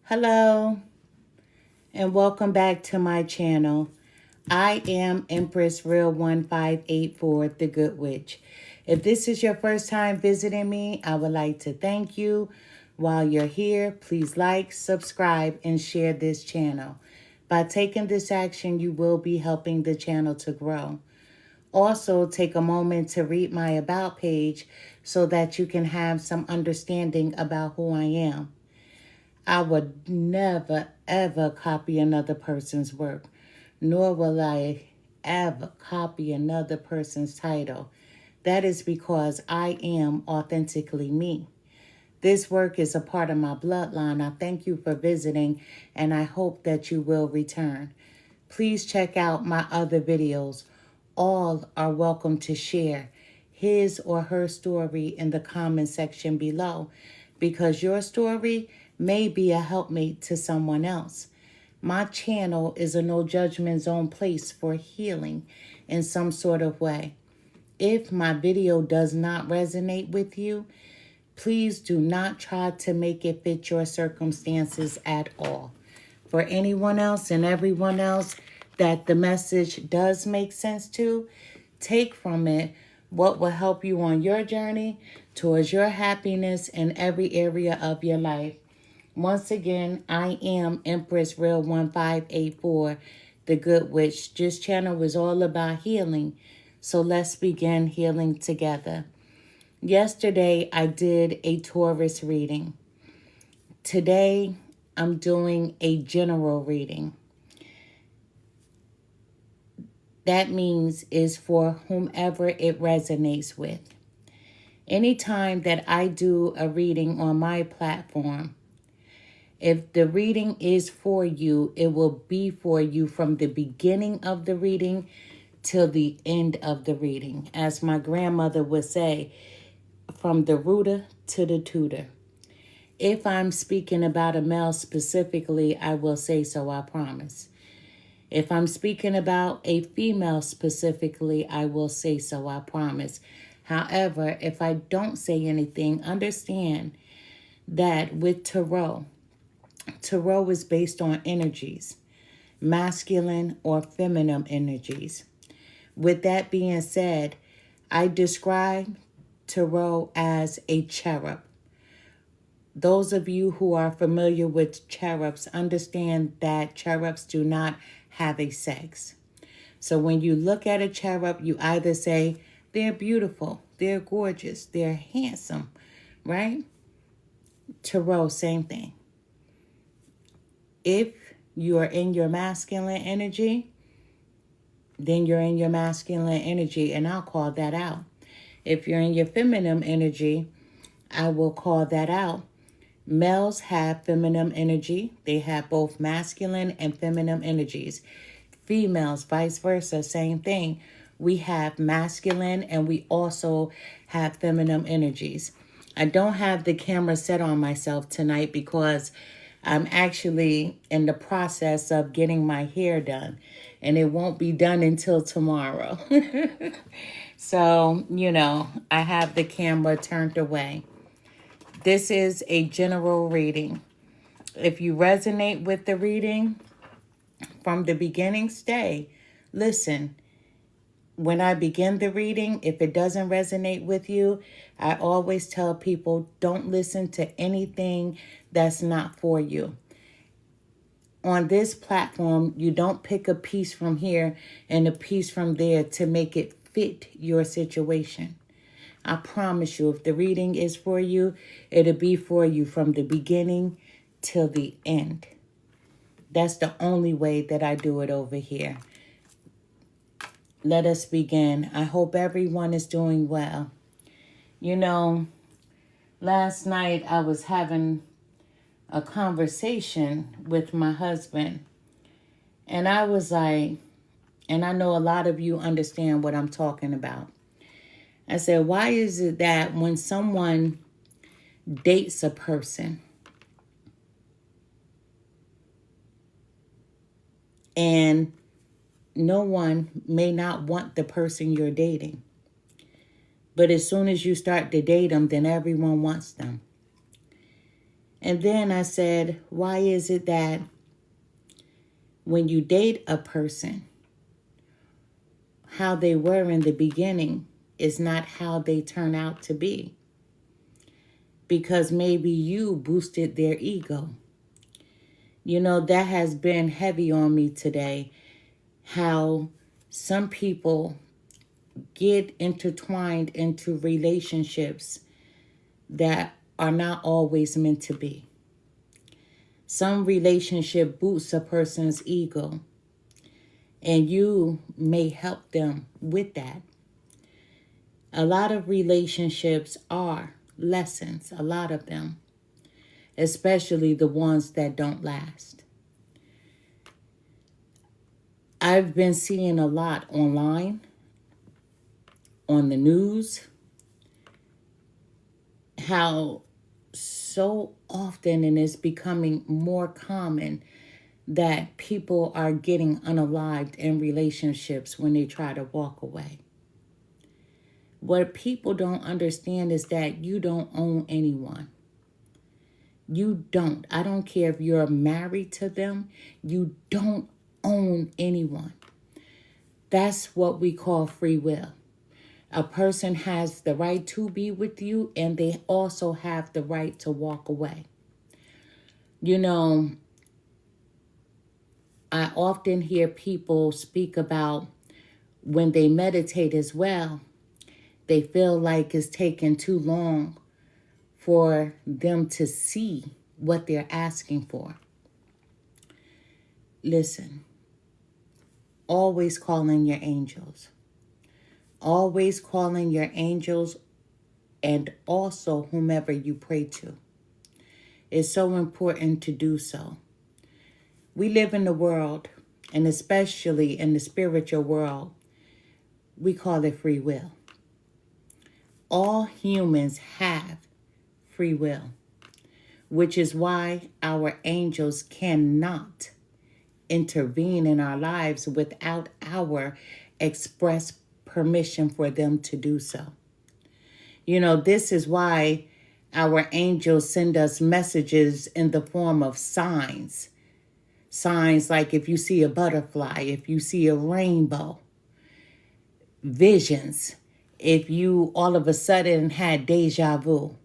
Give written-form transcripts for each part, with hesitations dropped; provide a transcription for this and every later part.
Hello, and welcome back to my channel. I am Empress Real 1584, the Good Witch. If this is your first time visiting me, I would like to thank you. While you're here, please like, subscribe, and share this channel. By taking this action, you will be helping the channel to grow. Also, take a moment to read my About page so that you can have some understanding about who I am. I would never, ever copy another person's work, nor will I ever copy another person's title. That is because I am authentically me. This work is a part of my bloodline. I thank you for visiting, and I hope that you will return. Please check out my other videos. All are welcome to share his or her story in the comment section below, because your story may be a helpmate to someone else. My channel is a no judgment zone place for healing in some sort of way. If my video does not resonate with you, please do not try to make it fit your circumstances at all. For anyone else and everyone else that the message does make sense to, take from it what will help you on your journey towards your happiness in every area of your life. Once again, I am Empress Real 1584, the Good Witch. This channel is all about healing, so let's begin healing together. Yesterday, I did a Taurus reading. Today, I'm doing a general reading. That means is for whomever it resonates with. Anytime that I do a reading on my platform, if the reading is for you, it will be for you from the beginning of the reading till the end of the reading. As my grandmother would say, from the rooter to the tutor. If I'm speaking about a male specifically, I will say so, I promise. If I'm speaking about a female specifically, I will say so, I promise. However, if I don't say anything, understand that with Tarot is based on energies, masculine or feminine energies. With that being said, I describe Tarot as a cherub. Those of you who are familiar with cherubs understand that cherubs do not have a sex. So when you look at a cherub, you either say they're beautiful, they're gorgeous, they're handsome, right? Tarot, same thing. If you are in your masculine energy, then you're in your masculine energy, and I'll call that out. If you're in your feminine energy, I will call that out. Males have feminine energy. They have both masculine and feminine energies. Females, vice versa, same thing. We have masculine and we also have feminine energies. I don't have the camera set on myself tonight because I'm actually in the process of getting my hair done, and it won't be done until tomorrow. So, I have the camera turned away. This is a general reading. If you resonate with the reading from the beginning, stay. Listen. When I begin the reading, if it doesn't resonate with you, I always tell people don't listen to anything that's not for you. On this platform, you don't pick a piece from here and a piece from there to make it fit your situation. I promise you, if the reading is for you, it'll be for you from the beginning till the end. That's the only way that I do it over here. Let us begin. I hope everyone is doing well. Last night I was having a conversation with my husband, and I was like, and I know a lot of you understand what I'm talking about. I said, why is it that when someone dates a person and no one may not want the person you're dating, but as soon as you start to date them, then everyone wants them? And then I said, why is it that when you date a person, how they were in the beginning is not how they turn out to be? Because maybe you boosted their ego. You know, that has been heavy on me today. How some people get intertwined into relationships that are not always meant to be. Some relationship boosts a person's ego, and you may help them with that. A lot of relationships are lessons, a lot of them, especially the ones that don't last. I've been seeing a lot online, on the news, how so often, and it's becoming more common, that people are getting unalived in relationships when they try to walk away. What people don't understand is that you don't own anyone. You don't. I don't care if you're married to them. You don't own anyone. That's what we call free will. A person has the right to be with you, and they also have the right to walk away. You know, I often hear people speak about when they meditate as well, they feel like it's taking too long for them to see what they're asking for. Listen, always call in your angels. Always call in your angels, and also whomever you pray to. It's so important to do so. We live in the world, and especially in the spiritual world, we call it free will. All humans have free will, which is why our angels cannot intervene in our lives without our express permission for them to do so. You know, this is why our angels send us messages in the form of signs. Signs like if you see a butterfly, if you see a rainbow, visions, if you all of a sudden had deja vu,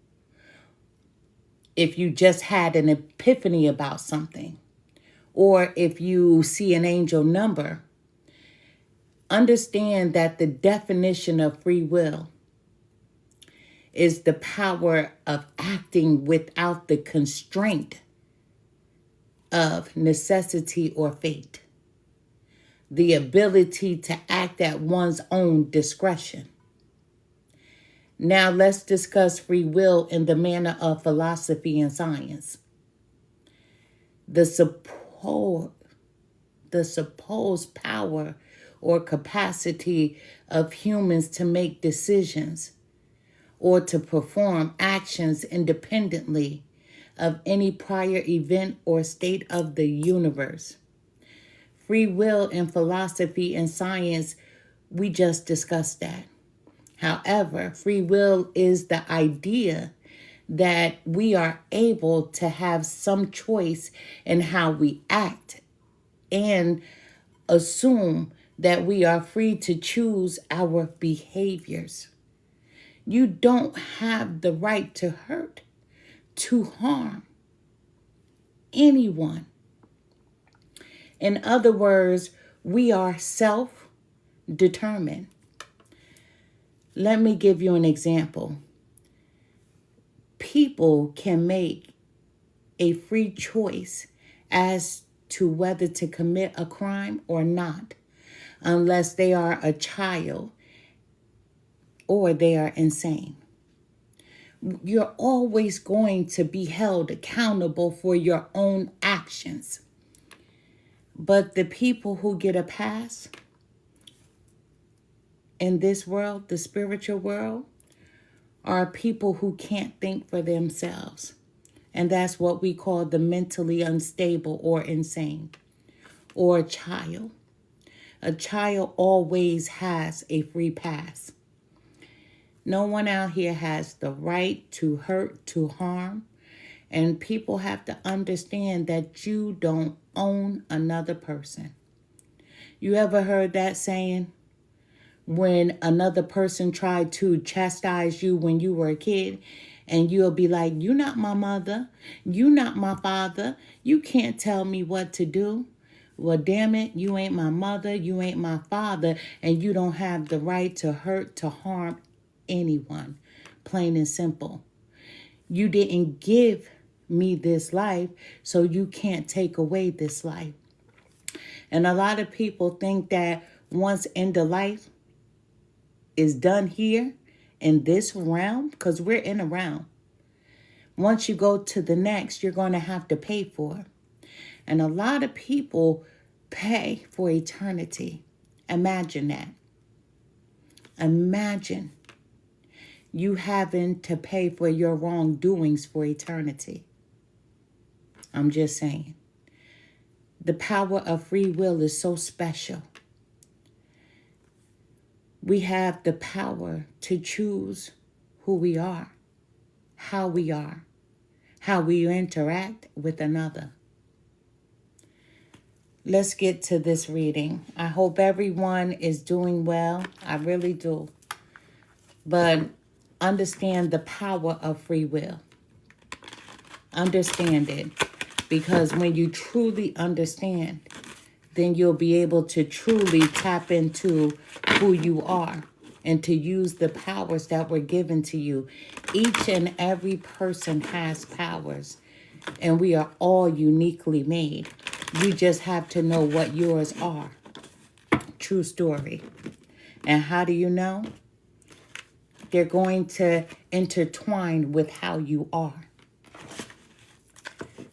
if you just had an epiphany about something, or if you see an angel number. Understand that the definition of free will is the power of acting without the constraint of necessity or fate. The ability to act at one's own discretion. Now let's discuss free will in the manner of philosophy and science. The supposed power or capacity of humans to make decisions or to perform actions independently of any prior event or state of the universe. Free will in philosophy and science, we just discussed that. However, free will is the idea that we are able to have some choice in how we act and assume that we are free to choose our behaviors. You don't have the right to hurt, to harm anyone. In other words, we are self-determined. Let me give you an example. People can make a free choice as to whether to commit a crime or not, unless they are a child or they are insane. You're always going to be held accountable for your own actions. But the people who get a pass in this world, the spiritual world, are people who can't think for themselves. And that's what we call the mentally unstable or insane, or a child. A child always has a free pass. No one out here has the right to hurt, to harm, And people have to understand that you don't own another person. You ever heard that saying? When another person tried to chastise you when you were a kid, and you'll be like, "You're not my mother. You're not my father. You can't tell me what to do." Well, damn it, you ain't my mother, you ain't my father, and you don't have the right to hurt, to harm anyone. Plain and simple. You didn't give me this life, so you can't take away this life. And a lot of people think that once end of life is done here in this realm, because we're in a realm. Once you go to the next, you're going to have to pay for it. And a lot of people pay for eternity. Imagine that. Imagine you having to pay for your wrongdoings for eternity. I'm just saying. The power of free will is so special. We have the power to choose who we are, how we interact with another. Let's get to this reading. I hope everyone is doing well. I really do. But understand the power of free will. Understand it. Because when you truly understand, then you'll be able to truly tap into who you are and to use the powers that were given to you. Each and every person has powers, and we are all uniquely made. You just have to know what yours are. True story. And how do you know? They're going to intertwine with how you are.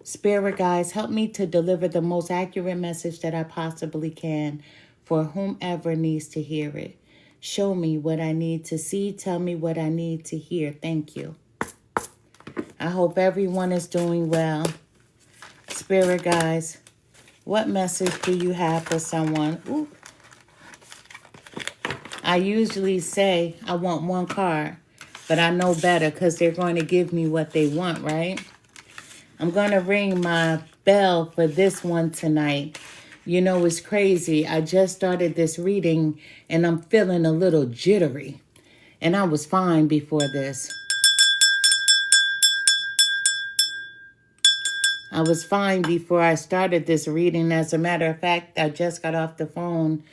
Spirit guides, help me to deliver the most accurate message that I possibly can for whomever needs to hear it. Show me what I need to see. Tell me what I need to hear. Thank you. I hope everyone is doing well. Spirit guides, what message do you have for someone? Ooh. I usually say I want one card, but I know better because they're going to give me what they want, right? I'm going to ring my bell for this one tonight. You know, it's crazy. I just started this reading and I'm feeling a little jittery. And I was fine before this. I was fine before I started this reading. As a matter of fact, I just got off the phone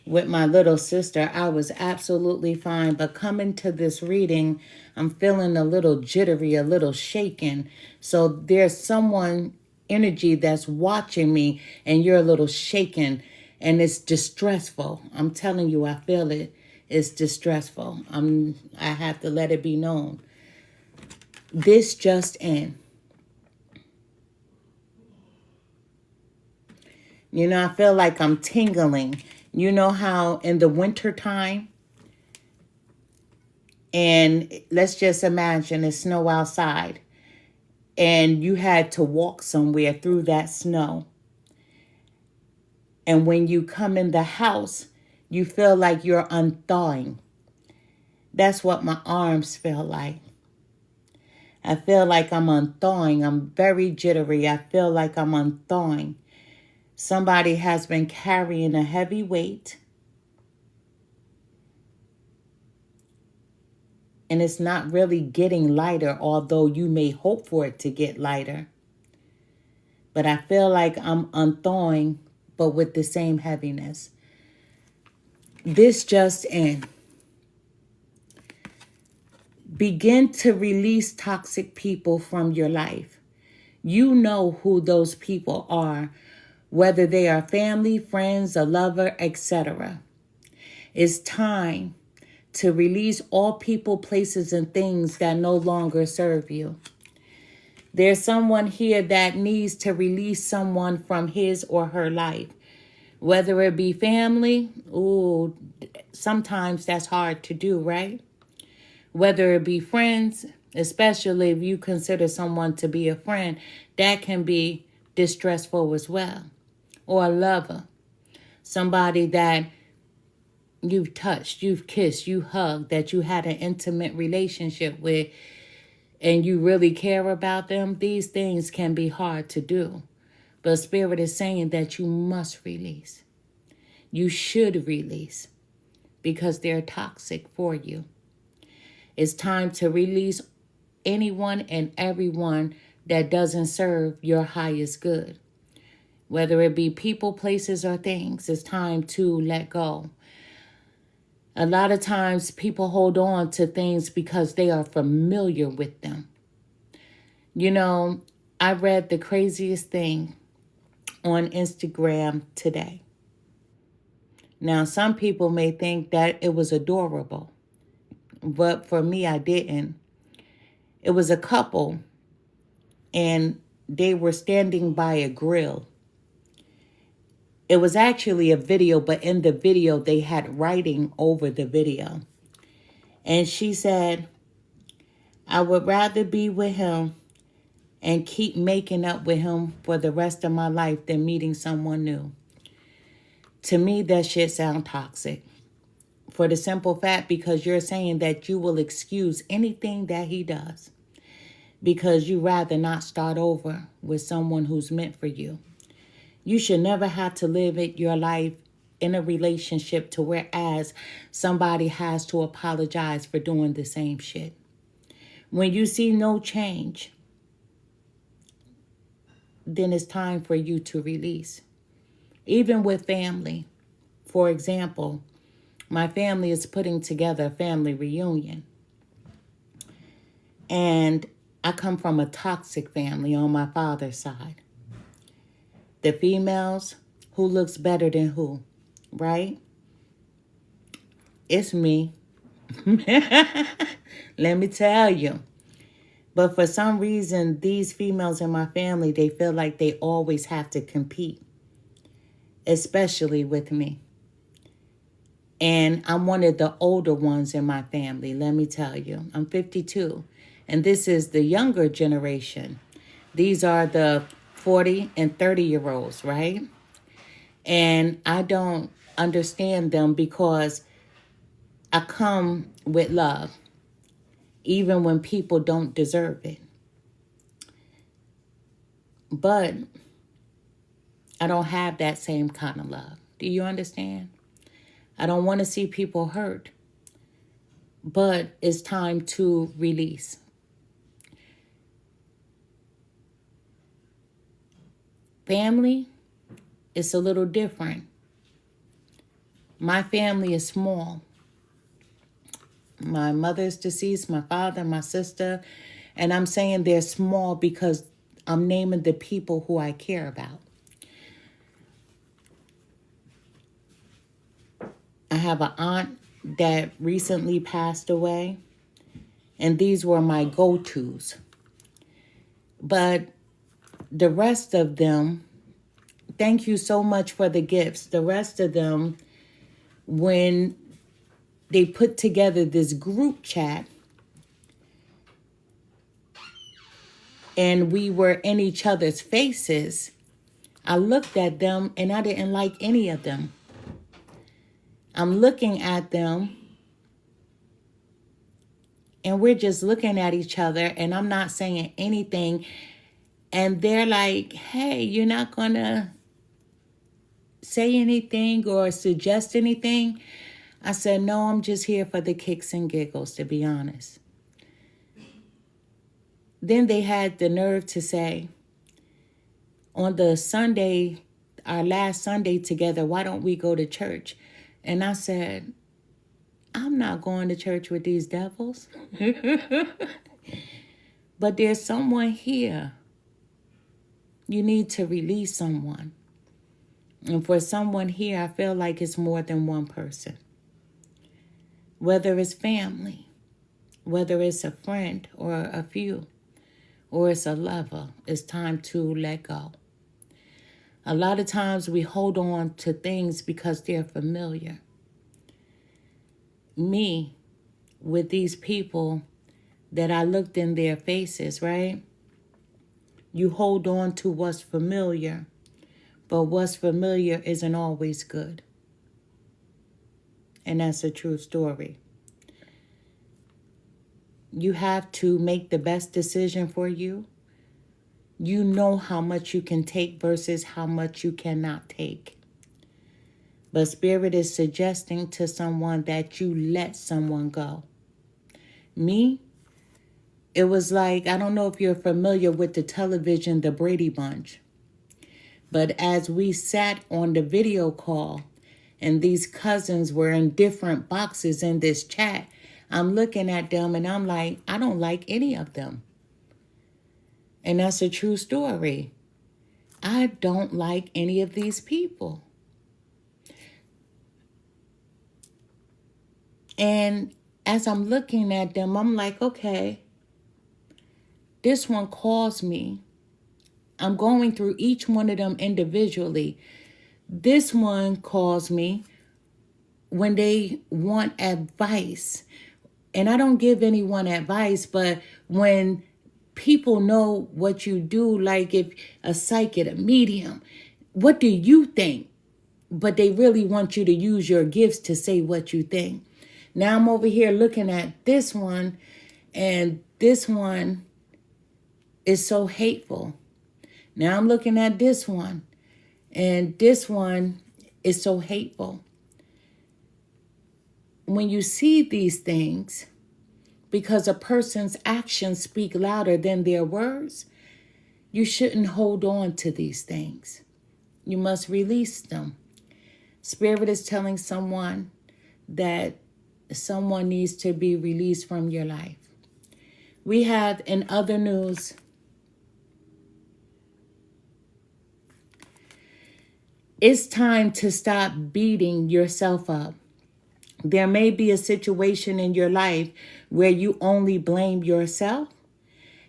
with my little sister. I was absolutely fine. But coming to this reading, I'm feeling a little jittery, a little shaken. So there's someone energy that's watching me and you're a little shaken and it's distressful. I'm telling you, I feel it. It's distressful. I have to let it be known. This just in. You know, I feel like I'm tingling. You know how in the winter time, and let's just imagine it's snow outside, and you had to walk somewhere through that snow. And when you come in the house, you feel like you're unthawing. That's what my arms feel like. I feel like I'm unthawing. I'm very jittery. I feel like I'm unthawing. Somebody has been carrying a heavy weight. And it's not really getting lighter, although you may hope for it to get lighter. But I feel like I'm unthawing, but with the same heaviness. This just in. Begin to release toxic people from your life. You know who those people are, whether they are family, friends, a lover, etc. It's time to release all people, places, and things that no longer serve you. There's someone here that needs to release someone from his or her life. Whether it be family, ooh, sometimes that's hard to do, right? Whether it be friends, especially if you consider someone to be a friend, that can be distressful as well. Or a lover, somebody that you've touched, you've kissed, you hugged, that you had an intimate relationship with. and you really care about them, these things can be hard to do. But Spirit is saying that you must release. You should release because they're toxic for you. It's time to release anyone and everyone that doesn't serve your highest good. Whether it be people, places, or things, it's time to let go. A lot of times people hold on to things because they are familiar with them. You know, I read the craziest thing on Instagram today. Now, some people may think that it was adorable, but for me, I didn't. It was a couple, and they were standing by a grill. It was actually a video, but in the video, they had writing over the video. And she said, I would rather be with him and keep making up with him for the rest of my life than meeting someone new. To me, that shit sounds toxic. For the simple fact, because you're saying that you will excuse anything that he does because you rather not start over with someone who's meant for you. You should never have to live your life in a relationship to whereas somebody has to apologize for doing the same shit. When you see no change, then it's time for you to release. Even with family. For example, my family is putting together a family reunion. And I come from a toxic family on my father's side. The females, who looks better than who, right? It's me. Let me tell you. But for some reason, these females in my family, they feel like they always have to compete, especially with me. And I'm one of the older ones in my family, let me tell you. I'm 52, and this is the younger generation. These are the 40 and 30-year-olds, right? And I don't understand them because I come with love, even when people don't deserve it. But I don't have that same kind of love. Do you understand? I don't want to see people hurt, but it's time to release. Family is a little different. My family is small. My mother's deceased, my father, my sister, and I'm saying they're small because I'm naming the people who I care about. I have an aunt that recently passed away, and these were my go-tos. But the rest of them, thank you so much for the gifts. The rest of them, when they put together this group chat and we were in each other's faces, I looked at them and I didn't like any of them. I'm looking at them and we're just looking at each other and I'm not saying anything. And they're like, hey, you're not going to say anything or suggest anything? I said, no, I'm just here for the kicks and giggles, to be honest. Then they had the nerve to say, on the Sunday, our last Sunday together, why don't we go to church? And I said, I'm not going to church with these devils. But there's someone here. You need to release someone. And for someone here, I feel like it's more than one person. Whether it's family, whether it's a friend or a few, or it's a lover, it's time to let go. A lot of times we hold on to things because they're familiar. Me, with these people that I looked in their faces, right? You hold on to what's familiar, but what's familiar isn't always good. And that's a true story. you have to make the best decision for you. You know how much you can take versus how much you cannot take. But Spirit is suggesting to someone that you let someone go. Me, it was like, I don't know if you're familiar with the television, The Brady Bunch. But as we sat on the video call and these cousins were in different boxes in this chat, I'm looking at them and I'm like, I don't like any of them. And that's a true story. I don't like any of these people. And as I'm looking at them, I'm like, okay, this one calls me. I'm going through each one of them individually. This one calls me when they want advice. And I don't give anyone advice, but when people know what you do, like if a psychic, a medium, what do you think? But they really want you to use your gifts to say what you think. Now I'm over here looking at this one, and this one is so hateful. Now I'm looking at this one, and this one is so hateful. When you see these things, because a person's actions speak louder than their words, you shouldn't hold on to these things. You must release them. Spirit is telling someone that someone needs to be released from your life. We have in other news, it's time to stop beating yourself up. There may be a situation in your life where you only blame yourself,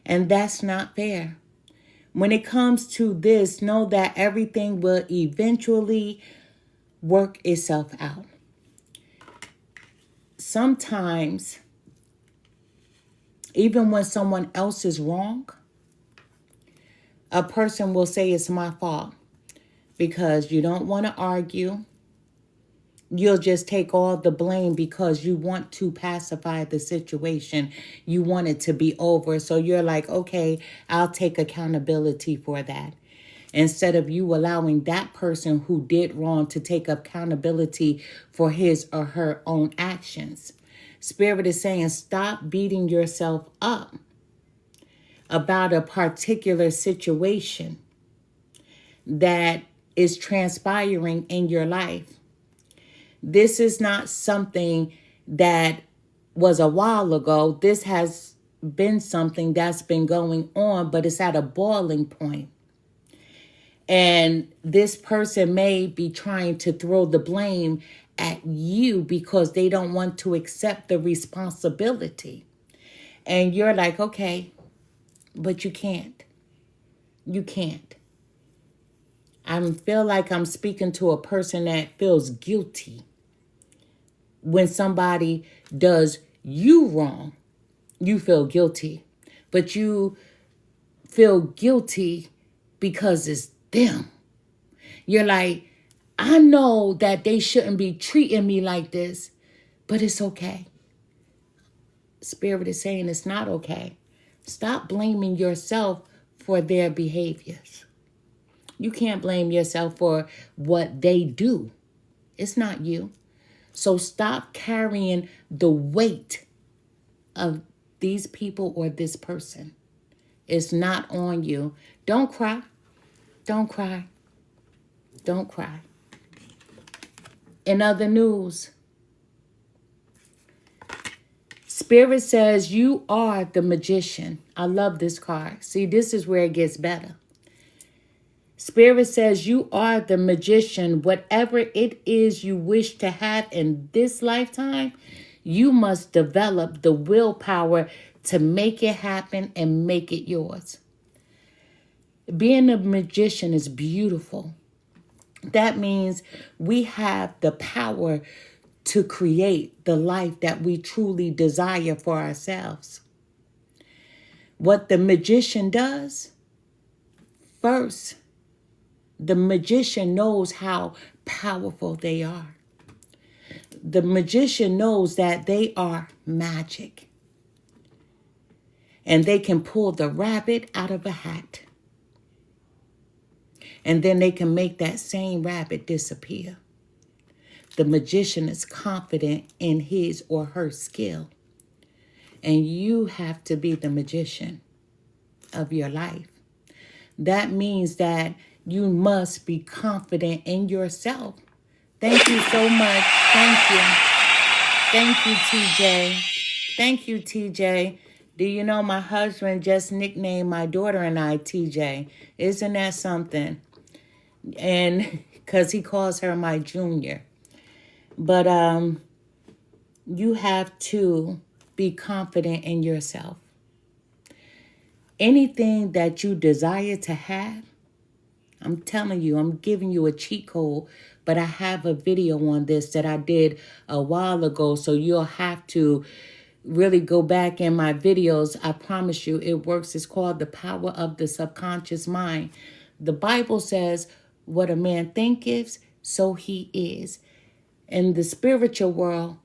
and that's not fair. When it comes to this, know that everything will eventually work itself out. Sometimes, even when someone else is wrong, a person will say it's my fault because you don't want to argue. You'll just take all the blame because you want to pacify the situation. You want it to be over. So you're like, okay, I'll take accountability for that. Instead of you allowing that person who did wrong to take accountability for his or her own actions. Spirit is saying, stop beating yourself up about a particular situation that is transpiring in your life. This is not something that was a while ago. This has been something that's been going on, but it's at a boiling point. And this person may be trying to throw the blame at you because they don't want to accept the responsibility. And you're like, okay, but you can't. You can't. I feel like I'm speaking to a person that feels guilty when somebody does you wrong. You feel guilty, but you feel guilty because it's them. You're like, I know that they shouldn't be treating me like this, but it's okay. Spirit is saying it's not okay. Stop blaming yourself for their behaviors. You can't blame yourself for what they do. It's not you. So stop carrying the weight of these people or this person. It's not on you. Don't cry. Don't cry. Don't cry. In other news, Spirit says you are the magician. I love this card. See, this is where it gets better. Spirit says you are the magician. Whatever it is you wish to have in this lifetime, you must develop the willpower to make it happen and make it yours. Being a magician is beautiful. That means we have the power to create the life that we truly desire for ourselves. What the magician does, first, the magician knows how powerful they are. The magician knows that they are magic. And they can pull the rabbit out of a hat. And then they can make that same rabbit disappear. The magician is confident in his or her skill. And you have to be the magician of your life. That means that you must be confident in yourself. Thank you so much. Thank you. Thank you, TJ. Thank you, TJ. Do you know my husband just nicknamed my daughter and I TJ? Isn't that something? And because he calls her my junior. But you have to be confident in yourself. Anything that you desire to have, I'm telling you, I'm giving you a cheat code, but I have a video on this that I did a while ago, so you'll have to really go back in my videos. I promise you it works. It's called The Power of the Subconscious Mind. The Bible says, what a man thinketh, so he is. In the spiritual world,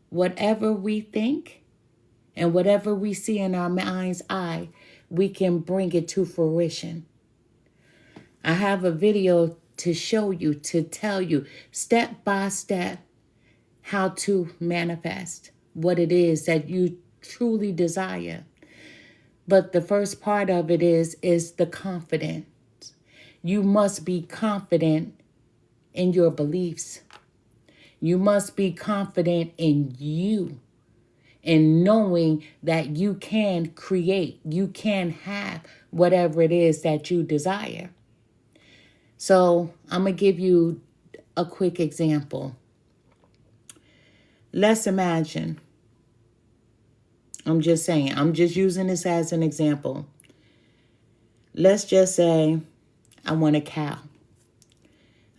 whatever we think and whatever we see in our mind's eye, we can bring it to fruition. I have a video to show you, to tell you step by step how to manifest what it is that you truly desire. But the first part of it is the confidence. You must be confident in your beliefs. You must be confident in you, and knowing that you can create, you can have whatever it is that you desire. So I'm going to give you a quick example. Let's imagine, I'm just saying, I'm just using this as an example. Let's just say I want a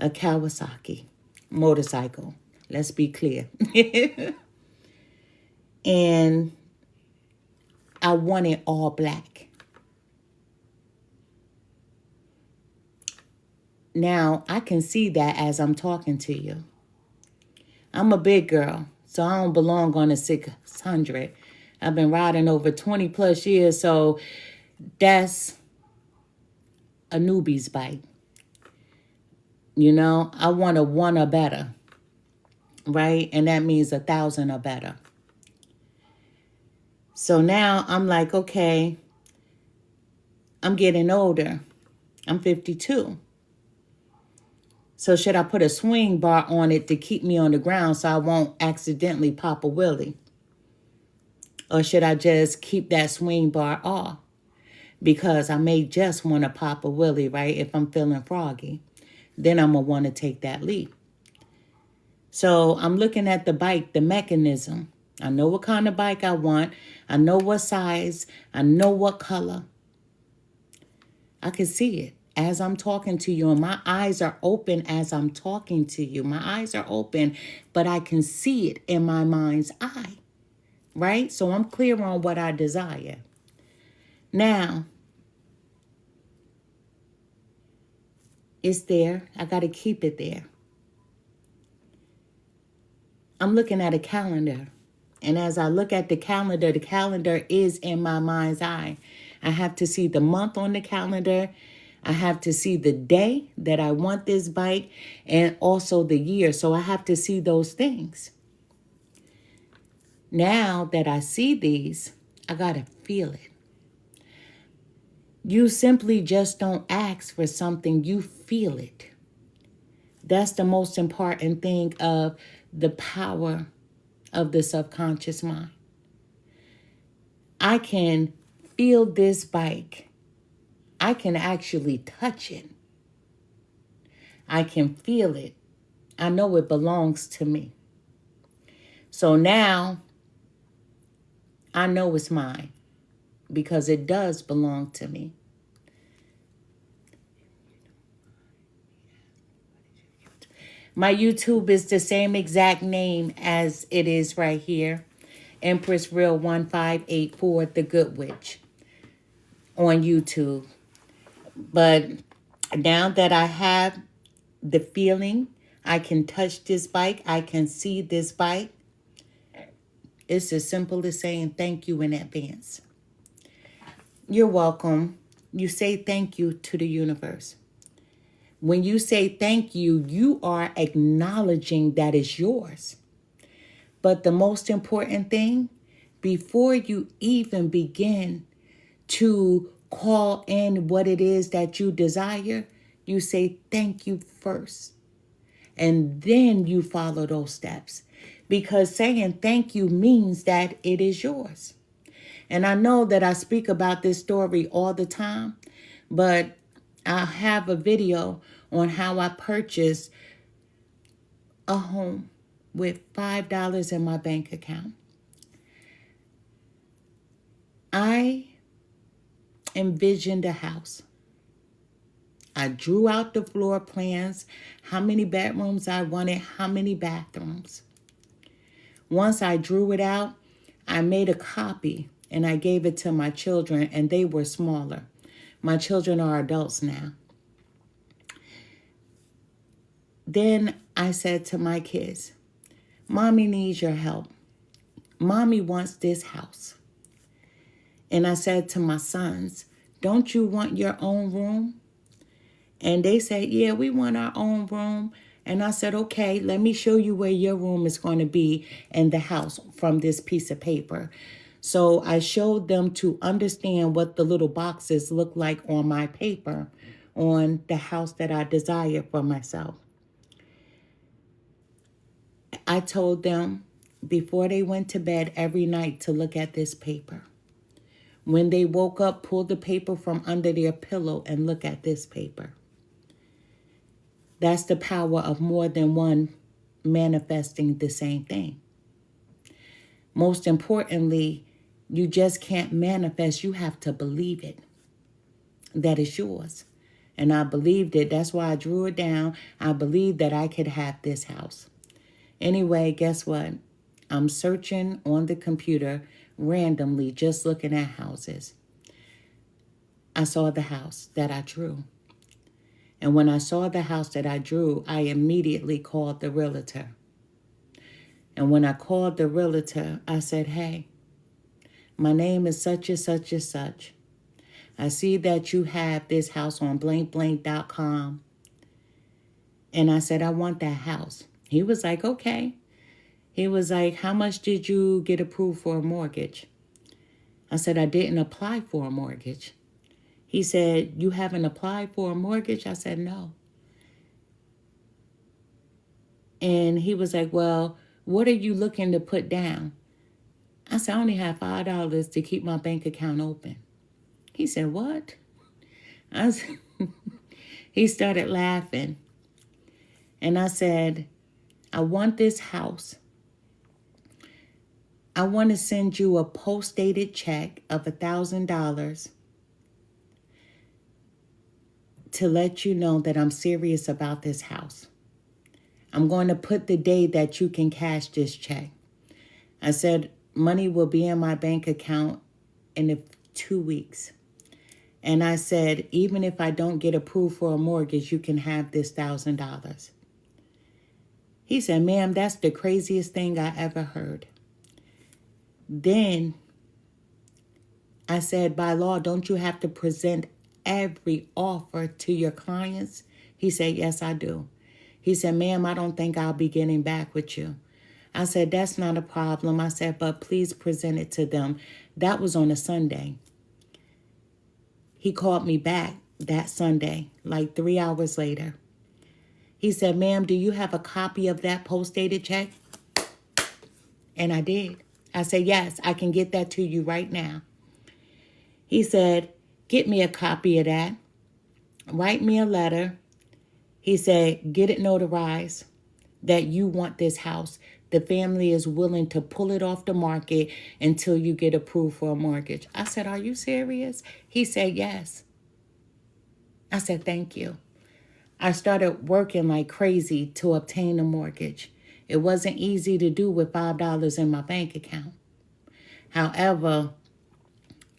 Kawasaki motorcycle. Let's be clear. And I want it all black. Now, I can see that as I'm talking to you. I'm a big girl, so I don't belong on a 600. I've been riding over 20 plus years, so that's a newbie's bike. You know, I want a 1 or better, right? And that means 1,000 or better. So now I'm like, okay, I'm getting older. I'm 52. So should I put a swing bar on it to keep me on the ground so I won't accidentally pop a wheelie? Or should I just keep that swing bar off? Because I may just want to pop a wheelie, right? If I'm feeling froggy, then I'm going to want to take that leap. So I'm looking at the bike, the mechanism. I know what kind of bike I want. I know what size. I know what color. I can see it as I'm talking to you, and my eyes are open as I'm talking to you. My eyes are open, but I can see it in my mind's eye, right? So I'm clear on what I desire. Now, it's there. I got to keep it there. I'm looking at a calendar. And as I look at the calendar is in my mind's eye. I have to see the month on the calendar. I have to see the day that I want this bike, and also the year. So I have to see those things. Now that I see these, I got to feel it. You simply just don't ask for something, you feel it. That's the most important thing of the power of the subconscious mind. I can feel this bike. I can actually touch it. I can feel it. I know it belongs to me. So now I know it's mine because it does belong to me. My YouTube is the same exact name as it is right here. Empress Real 1584, The Good Witch on YouTube. But now that I have the feeling, I can touch this bike, I can see this bike. It's as simple as saying thank you in advance. You're welcome. You say thank you to the universe. When you say thank you, you are acknowledging that it's yours. But the most important thing, before you even begin to call in what it is that you desire, you say thank you first. And then you follow those steps. Because saying thank you means that it is yours. And I know that I speak about this story all the time, but I have a video on how I purchased a home with $5 in my bank account. I envisioned a house. I drew out the floor plans, how many bedrooms I wanted, how many bathrooms. Once I drew it out, I made a copy and I gave it to my children, and they were smaller. My children are adults now. Then I said to my kids, Mommy needs your help. Mommy wants this house. And I said to my sons, don't you want your own room? And they said, yeah, we want our own room. And I said, okay, let me show you where your room is going to be in the house from this piece of paper. So I showed them to understand what the little boxes look like on my paper on the house that I desire for myself. I told them before they went to bed every night to look at this paper. When they woke up, pull the paper from under their pillow and look at this paper. That's the power of more than one manifesting the same thing. Most importantly, you just can't manifest. You have to believe it. That is yours. And I believed it. That's why I drew it down. I believed that I could have this house. Anyway, guess what? I'm searching on the computer randomly, just looking at houses. I saw the house that I drew. And when I saw the house that I drew, I immediately called the realtor. And when I called the realtor, I said, hey, my name is such and such and such. I see that you have this house on blankblank.com. And I said, I want that house. He was like, okay. He was like, how much did you get approved for a mortgage? I said, I didn't apply for a mortgage. He said, you haven't applied for a mortgage? I said, no. And he was like, well, what are you looking to put down? I said, I only have $5 to keep my bank account open. He said, what? I said, he started laughing. And I said, I want this house. I want to send you a post-dated check of $1,000 to let you know that I'm serious about this house. I'm going to put the day that you can cash this check. I said, money will be in my bank account in 2 weeks. And I said, even if I don't get approved for a mortgage, you can have this $1,000. He said, ma'am, that's the craziest thing I ever heard. Then I said, by law, don't you have to present every offer to your clients? He said, yes, I do. He said, ma'am, I don't think I'll be getting back with you. I said, that's not a problem. I said, but please present it to them. That was on a Sunday. He called me back that Sunday, like 3 hours later. He said, ma'am, do you have a copy of that post-dated check? And I did. I said, yes, I can get that to you right now. He said, get me a copy of that. Write me a letter. He said, get it notarized that you want this house. The family is willing to pull it off the market until you get approved for a mortgage. I said, are you serious? He said, yes. I said, thank you. I started working like crazy to obtain a mortgage. It wasn't easy to do with $5 in my bank account. However,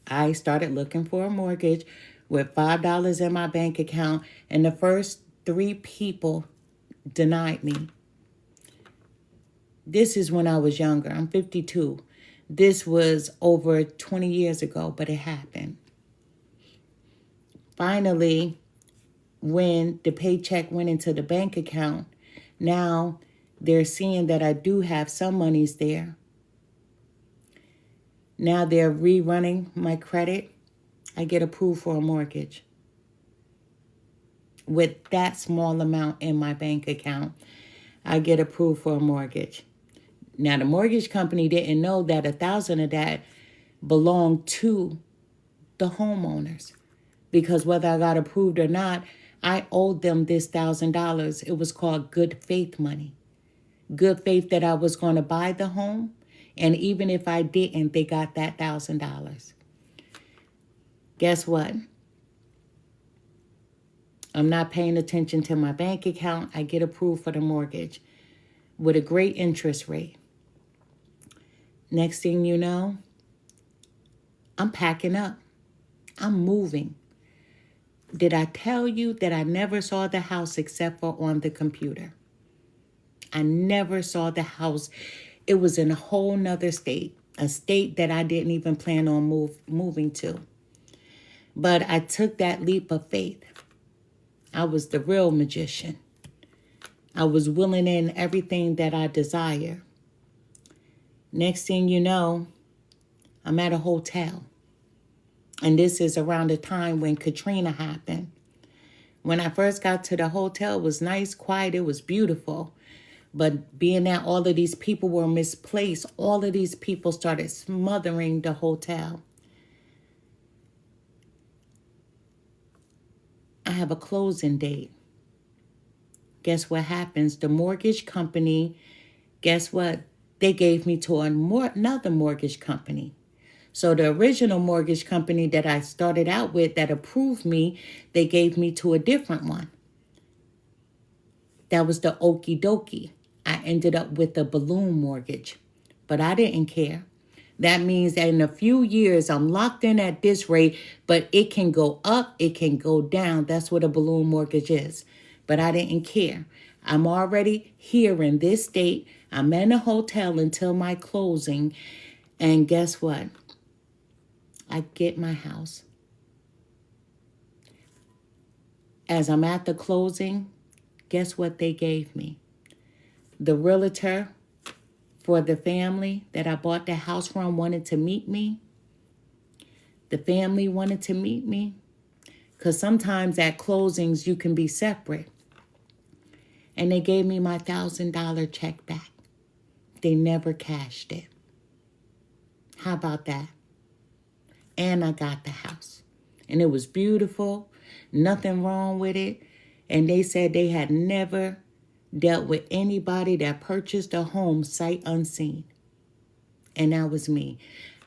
I started looking for a mortgage with $5 in my bank account, and the first 3 people denied me. This is when I was younger. I'm 52. This was over 20 years ago, but it happened. Finally, when the paycheck went into the bank account, now they're seeing that I do have some monies there. Now they're rerunning my credit. I get approved for a mortgage with that small amount in my bank account. I get approved for a mortgage. Now, the mortgage company didn't know that 1,000 of that belonged to the homeowners, because whether I got approved or not, I owed them this $1,000. It was called good faith money. Good faith that I was going to buy the home. And even if I didn't, they got that $1,000. Guess what? I'm not paying attention to my bank account. I get approved for the mortgage with a great interest rate. Next thing you know, I'm packing up. I'm moving. Did I tell you that I never saw the house except for on the computer? I never saw the house. It was in a whole nother state, a state that I didn't even plan on moving to. But I took that leap of faith. I was the real magician. I was willing in everything that I desire. Next thing you know, I'm at a hotel. And this is around the time when Katrina happened. When I first got to the hotel, it was nice, quiet, it was beautiful. But being that all of these people were misplaced, all of these people started smothering the hotel. I have a closing date. Guess what happens? The mortgage company, guess what? They gave me to another mortgage company. So the original mortgage company that I started out with that approved me, they gave me to a different one. That was the okie dokie. I ended up with a balloon mortgage, but I didn't care. That means that in a few years, I'm locked in at this rate, but it can go up, it can go down. That's what a balloon mortgage is. But I didn't care. I'm already here in this state. I'm in a hotel until my closing. And guess what? I get my house. As I'm at the closing, guess what they gave me? The realtor for the family that I bought the house from wanted to meet me. The family wanted to meet me. Because sometimes at closings, you can be separate. And they gave me my $1,000 check back. They never cashed it. How about that? And I got the house. And it was beautiful. Nothing wrong with it. And they said they had never dealt with anybody that purchased a home sight unseen. And that was me.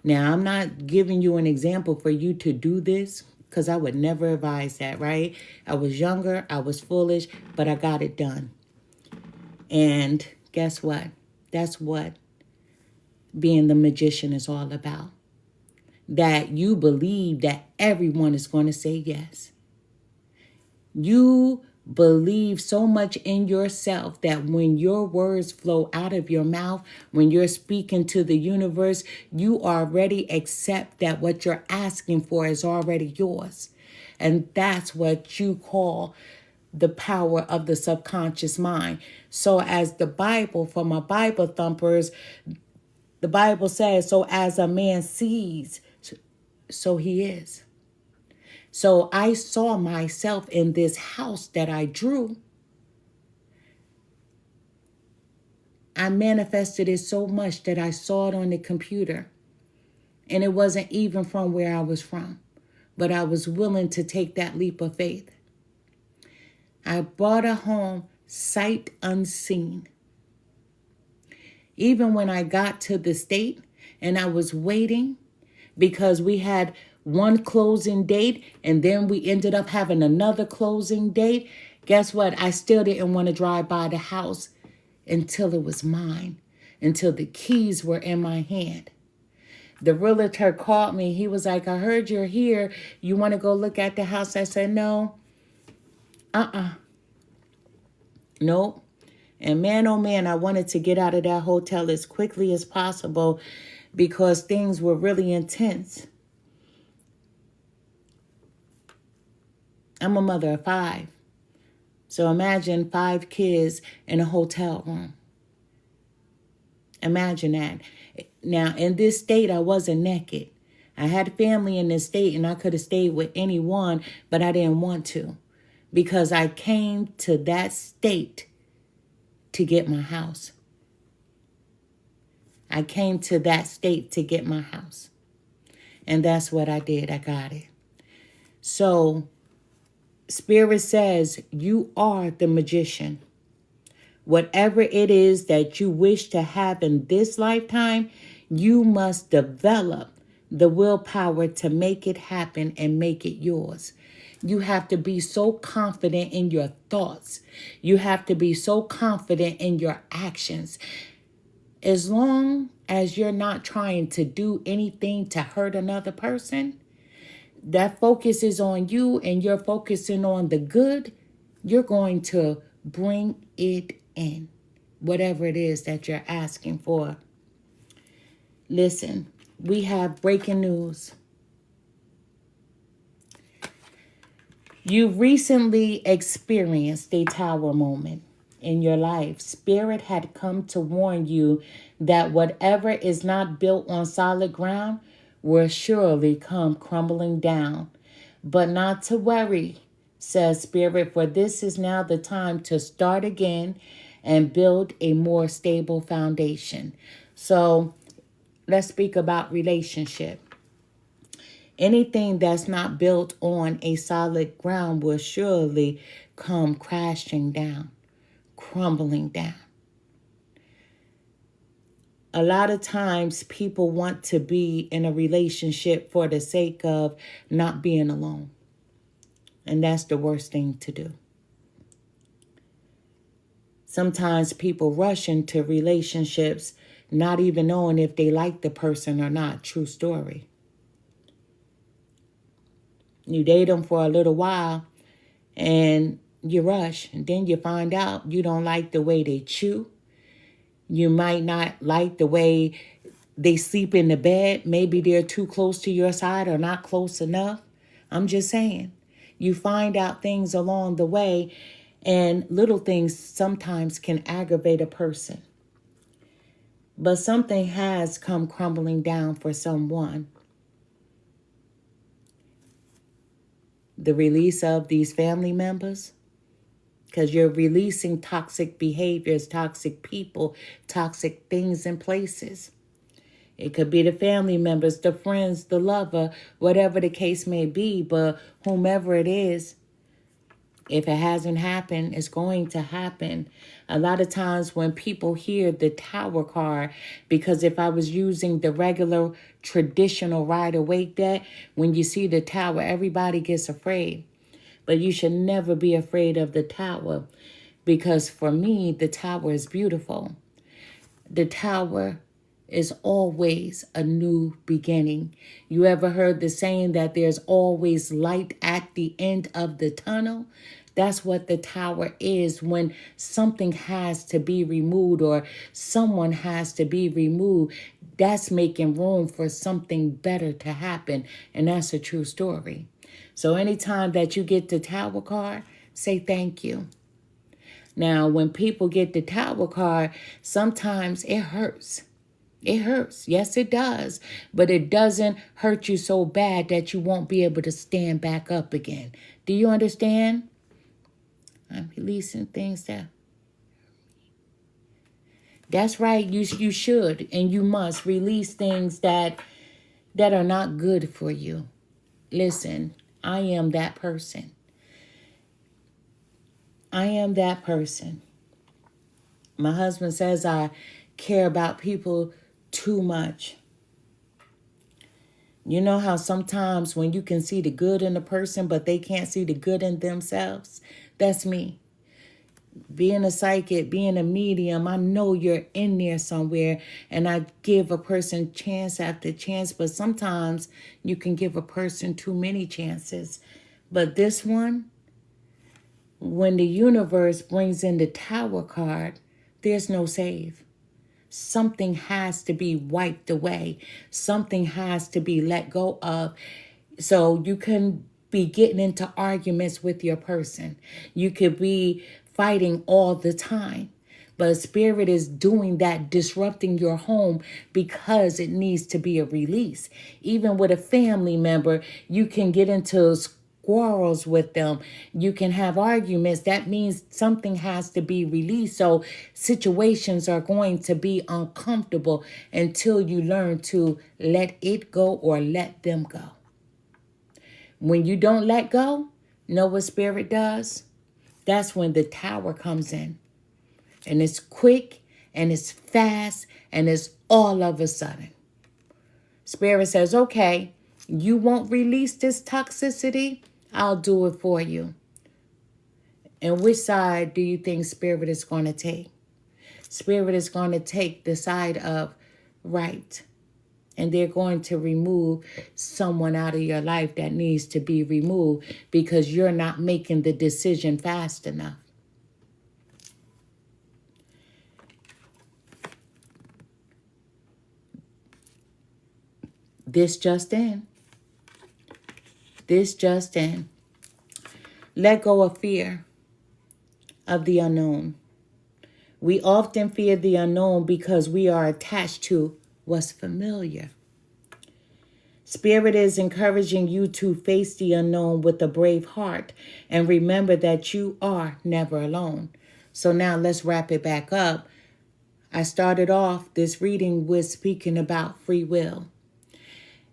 Now, I'm not giving you an example for you to do this, because I would never advise that, right? I was younger, I was foolish, but I got it done. And guess what? That's what being the magician is all about. That you believe that everyone is going to say yes. You believe so much in yourself that when your words flow out of your mouth, when you're speaking to the universe, you already accept that what you're asking for is already yours. And that's what you call the power of the subconscious mind. So as the Bible, for my Bible thumpers, the Bible says, so as a man sees, so he is. So I saw myself in this house that I drew. I manifested it so much that I saw it on the computer. And it wasn't even from where I was from. But I was willing to take that leap of faith. I bought a home sight unseen. Even when I got to the state and I was waiting, because we had one closing date and then we ended up having another closing date. Guess what? I still didn't want to drive by the house until it was mine, until the keys were in my hand. The realtor called me. He was like, I heard you're here. You want to go look at the house? I said, no. Nope. And man, oh man, I wanted to get out of that hotel as quickly as possible because things were really intense. I'm a mother of 5. So imagine 5 kids in a hotel room. Imagine that. Now, in this state, I wasn't naked. I had family in this state, and I could have stayed with anyone, but I didn't want to because I came to that state to get my house. I came to that state to get my house. And that's what I did. I got it. So, Spirit says you are the magician. Whatever it is that you wish to have in this lifetime, you must develop the willpower to make it happen and make it yours. You have to be so confident in your thoughts. You have to be so confident in your actions. As long as you're not trying to do anything to hurt another person, that focus is on you and you're focusing on the good, you're going to bring it in, whatever it is that you're asking for. Listen, we have breaking news. You recently experienced a tower moment in your life. Spirit had come to warn you that whatever is not built on solid ground will surely come crumbling down. But not to worry, says Spirit, for this is now the time to start again and build a more stable foundation. So let's speak about relationship. Anything that's not built on a solid ground will surely come crashing down, crumbling down. A lot of times people want to be in a relationship for the sake of not being alone. And that's the worst thing to do. Sometimes people rush into relationships not even knowing if they like the person or not. True story. You date them for a little while and you rush. And then you find out you don't like the way they chew. You might not like the way they sleep in the bed. Maybe they're too close to your side or not close enough. I'm just saying. You find out things along the way, and little things sometimes can aggravate a person. But something has come crumbling down for someone. The release of these family members, because you're releasing toxic behaviors, toxic people, toxic things and places. It could be the family members, the friends, the lover, whatever the case may be. But whomever it is, if it hasn't happened, it's going to happen. A lot of times when people hear the tower card, because if I was using the regular traditional Rider-Waite deck, when you see the tower, everybody gets afraid. But you should never be afraid of the tower, because for me, the tower is beautiful. The tower is always a new beginning. You ever heard the saying that there's always light at the end of the tunnel? That's what the tower is. When something has to be removed or someone has to be removed, that's making room for something better to happen. And that's a true story. So anytime that you get the tower card, say thank you. Now, when people get the tower card, sometimes it hurts. It hurts. Yes, it does. But it doesn't hurt you so bad that you won't be able to stand back up again. Do you understand? I'm releasing things that's right. You should and you must release things that are not good for you. Listen, I am that person. I am that person. My husband says I care about people too much. You know how sometimes when you can see the good in a person, but they can't see the good in themselves? That's me. Being a psychic, being a medium, I know you're in there somewhere, and I give a person chance after chance, but sometimes you can give a person too many chances. But this one, when the universe brings in the tower card, there's no save. Something has to be wiped away. Something has to be let go of. So you can be getting into arguments with your person. You could be fighting all the time. But Spirit is doing that, disrupting your home because it needs to be a release. Even with a family member, you can get into quarrels with them. You can have arguments. That means something has to be released. So situations are going to be uncomfortable until you learn to let it go or let them go. When you don't let go, know what Spirit does? That's when the tower comes in. And it's quick and it's fast and it's all of a sudden. Spirit says, okay, you won't release this toxicity? I'll do it for you. And which side do you think Spirit is going to take? Spirit is going to take the side of right. And they're going to remove someone out of your life that needs to be removed because you're not making the decision fast enough. This just in. Let go of fear of the unknown. We often fear the unknown because we are attached to what's familiar. Spirit is encouraging you to face the unknown with a brave heart and remember that you are never alone. So now let's wrap it back up. I started off this reading with speaking about free will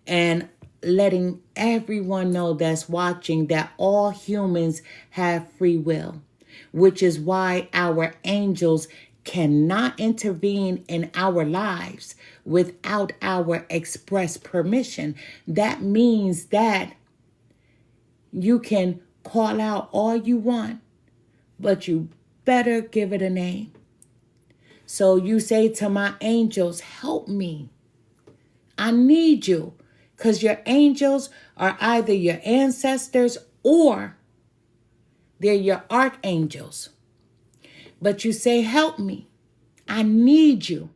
and letting everyone know that's watching that all humans have free will, which is why our angels cannot intervene in our lives without our express permission. That means that you can call out all you want, but you better give it a name. So you say to my angels, help me. I need you. Because your angels are either your ancestors or they're your archangels. But you say, help me. I need you.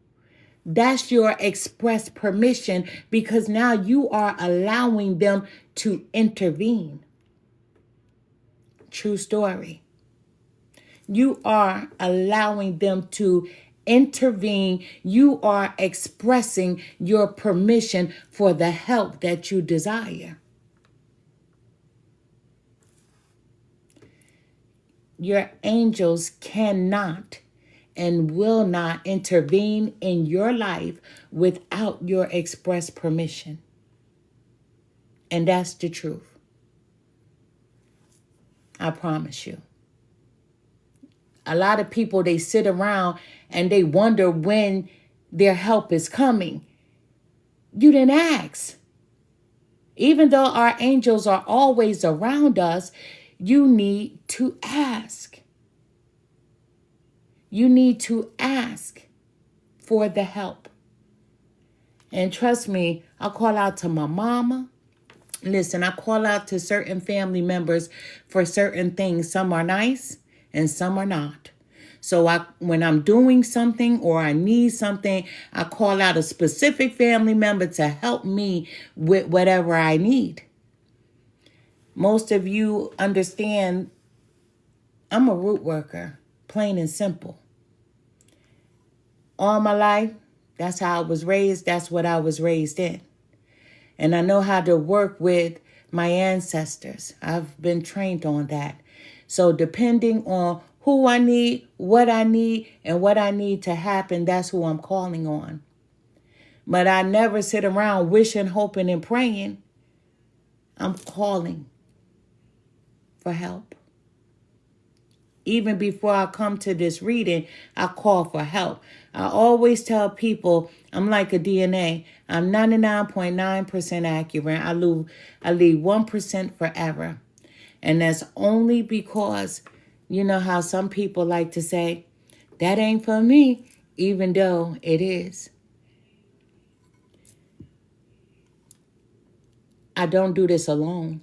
That's your express permission because now you are allowing them to intervene. True story. You are allowing them to intervene. You are expressing your permission for the help that you desire. Your angels cannot and will not intervene in your life without your express permission. And that's the truth. I promise you. A lot of people, they sit around and they wonder when their help is coming. You didn't ask. Even though our angels are always around us, you need to ask. You need to ask for the help. And trust me, I call out to my mama. Listen, I call out to certain family members for certain things. Some are nice and some are not. So when I'm doing something or I need something, I call out a specific family member to help me with whatever I need. Most of you understand I'm a root worker, plain and simple. All my life, that's how I was raised. That's what I was raised in. And I know how to work with my ancestors. I've been trained on that. So depending on who I need, and what I need to happen, that's who I'm calling on. But I never sit around wishing, hoping, and praying. I'm calling for help. Even before I come to this reading, I call for help. I always tell people I'm like a DNA. I'm 99.9% accurate. I leave 1% forever. And that's only because, you know how some people like to say, that ain't for me, even though it is. I don't do this alone.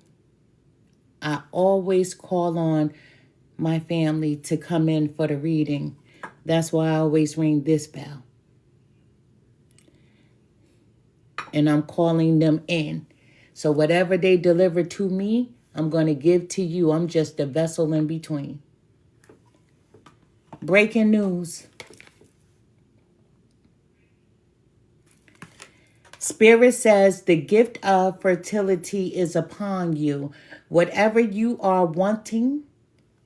I always call on my family to come in for the reading. That's why I always ring this bell. And I'm calling them in. So whatever they deliver to me, I'm going to give to you. I'm just a vessel in between. Breaking news. Spirit says the gift of fertility is upon you. Whatever you are wanting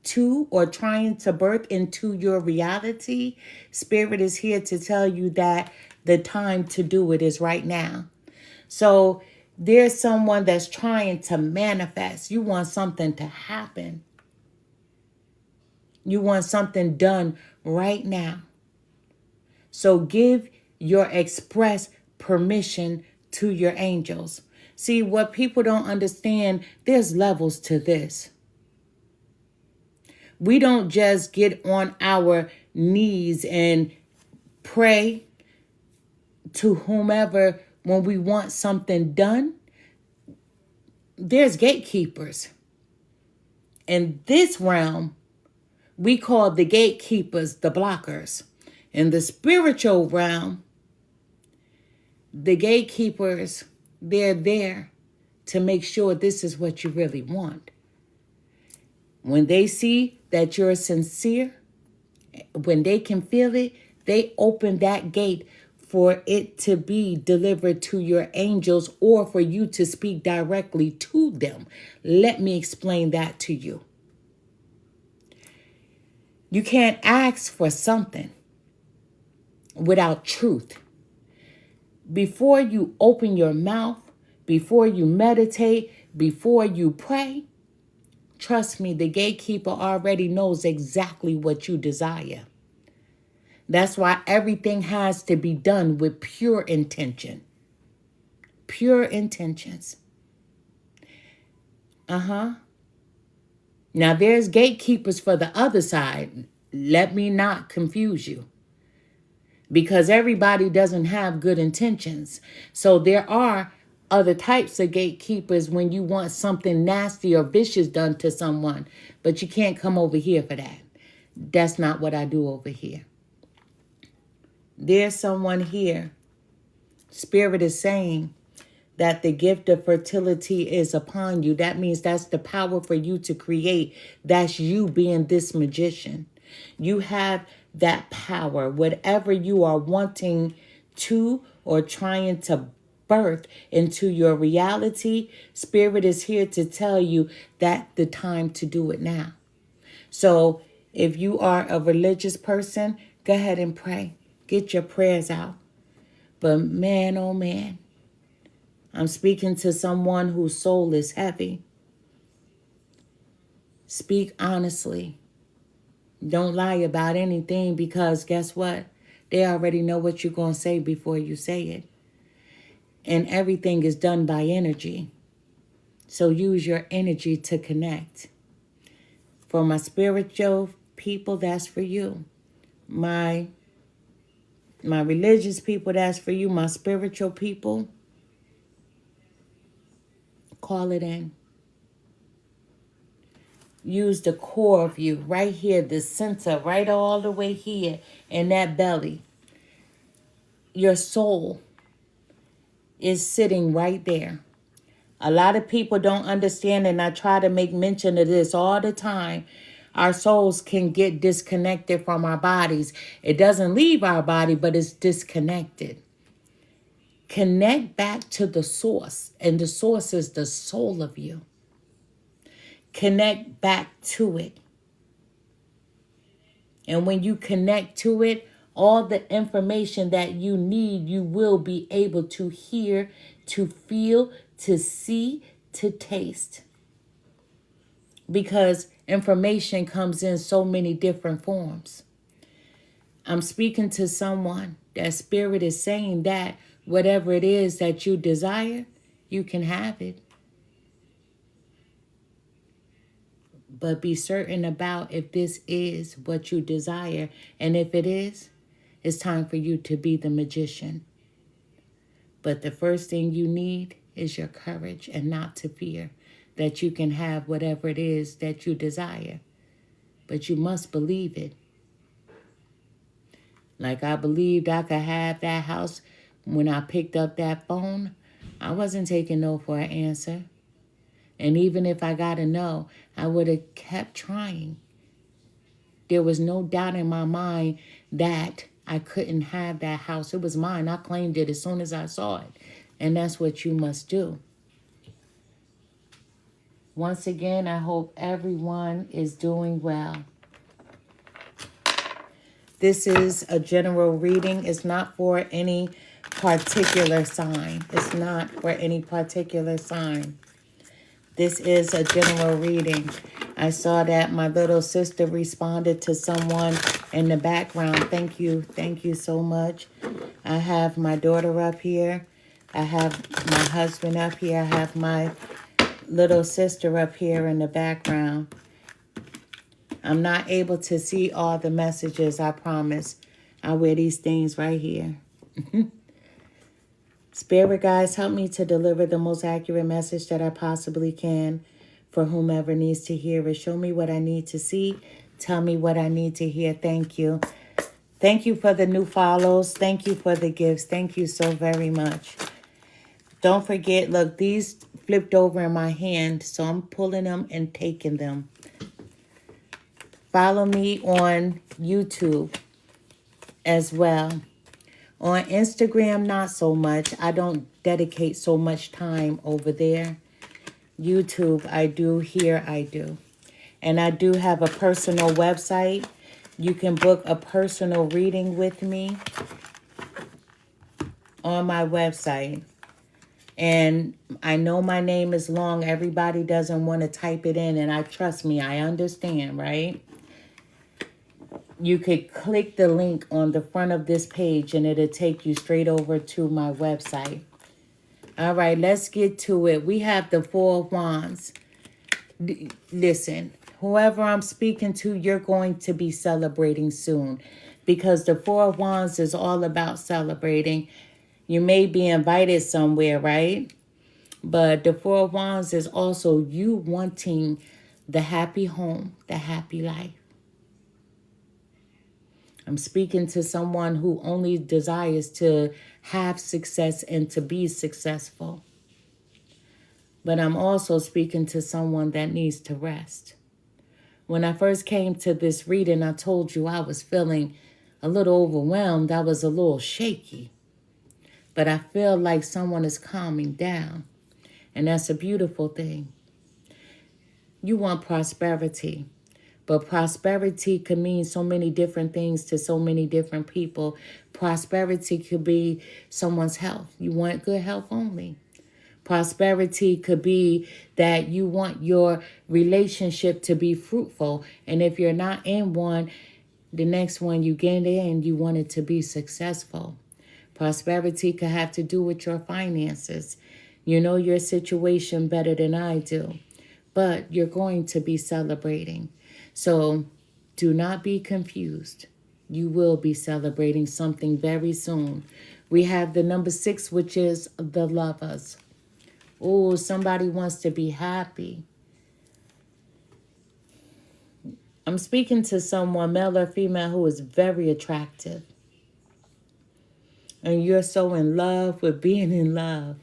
to or trying to birth into your reality, Spirit is here to tell you that the time to do it is right now. So there's someone that's trying to manifest. You want something to happen. You want something done right now. So give your express permission to your angels. See, what people don't understand, there's levels to this. We don't just get on our knees and pray to whomever when we want something done. There's gatekeepers. In this realm, we call the gatekeepers the blockers. In the spiritual realm, the gatekeepers, they're there to make sure this is what you really want. When they see that you're sincere, when they can feel it, they open that gate for it to be delivered to your angels or for you to speak directly to them. Let me explain that to you. You can't ask for something without truth. Before you open your mouth, before you meditate, before you pray, trust me, the gatekeeper already knows exactly what you desire. That's why everything has to be done with pure intention. Pure intentions. Now, there's gatekeepers for the other side. Let me not confuse you. Because everybody doesn't have good intentions. So there are other types of gatekeepers when you want something nasty or vicious done to someone. But you can't come over here for that. That's not what I do over here. There's someone here. Spirit is saying that the gift of fertility is upon you. That means that's the power for you to create. That's you being this magician. You have that power. Whatever you are wanting to or trying to birth into your reality, Spirit is here to tell you that the time to do it now. So if you are a religious person, go ahead and pray. Get your prayers out. But man, oh man, I'm speaking to someone whose soul is heavy. Speak honestly. Don't lie about anything, because guess what? They already know what you're going to say before you say it. And everything is done by energy. So use your energy to connect. For my spiritual people, that's for you. My religious people, that's for you. My spiritual people, call it in. Use the core of you right here, the center, right all the way here in that belly. Your soul is sitting right there. A lot of people don't understand, and I try to make mention of this all the time. Our souls can get disconnected from our bodies. It doesn't leave our body, but it's disconnected. Connect back to the source, and the source is the soul of you. Connect back to it. And when you connect to it, all the information that you need, you will be able to hear, to feel, to see, to taste. Because information comes in so many different forms. I'm speaking to someone that Spirit is saying that whatever it is that you desire, you can have it. But be certain about if this is what you desire. And if it is, it's time for you to be the magician. But the first thing you need is your courage and not to fear that you can have whatever it is that you desire. But you must believe it. Like I believed I could have that house when I picked up that phone. I wasn't taking no for an answer. And even if I got a no, I would have kept trying. There was no doubt in my mind that I couldn't have that house. It was mine. I claimed it as soon as I saw it. And that's what you must do. Once again, I hope everyone is doing well. This is a general reading. It's not for any particular sign. It's not for any particular sign. This is a general reading. I saw that my little sister responded to someone in the background. Thank you. Thank you so much. I have my daughter up here. I have my husband up here. I have my little sister up here in the background. I'm not able to see all the messages, I promise. I wear these things right here. Spirit guides, help me to deliver the most accurate message that I possibly can for whomever needs to hear it. Show me what I need to see. Tell me what I need to hear. Thank you. Thank you for the new follows. Thank you for the gifts. Thank you so very much. Don't forget, look, these flipped over in my hand, so I'm pulling them and taking them. Follow me on YouTube as well. On Instagram, not so much. I don't dedicate so much time over there. YouTube, I do. Here, I do. And I do have a personal website. You can book a personal reading with me on my website. And I know my name is long. Everybody doesn't want to type it in. And trust me, I understand, right? You could click the link on the front of this page and it'll take you straight over to my website. All right, let's get to it. We have the Four of Wands. Listen, whoever I'm speaking to, you're going to be celebrating soon because the Four of Wands is all about celebrating. You may be invited somewhere, right? But the Four of Wands is also you wanting the happy home, the happy life. I'm speaking to someone who only desires to have success and to be successful. But I'm also speaking to someone that needs to rest. When I first came to this reading, I told you I was feeling a little overwhelmed. I was a little shaky. But I feel like someone is calming down. And that's a beautiful thing. You want prosperity. But prosperity could mean so many different things to so many different people. Prosperity could be someone's health. You want good health only. Prosperity could be that you want your relationship to be fruitful. And if you're not in one, the next one you get in, you want it to be successful. Prosperity could have to do with your finances. You know your situation better than I do. But you're going to be celebrating. So do not be confused. You will be celebrating something very soon. We have the number 6, which is the Lovers. Oh, somebody wants to be happy. I'm speaking to someone, male or female, who is very attractive. And you're so in love with being in love.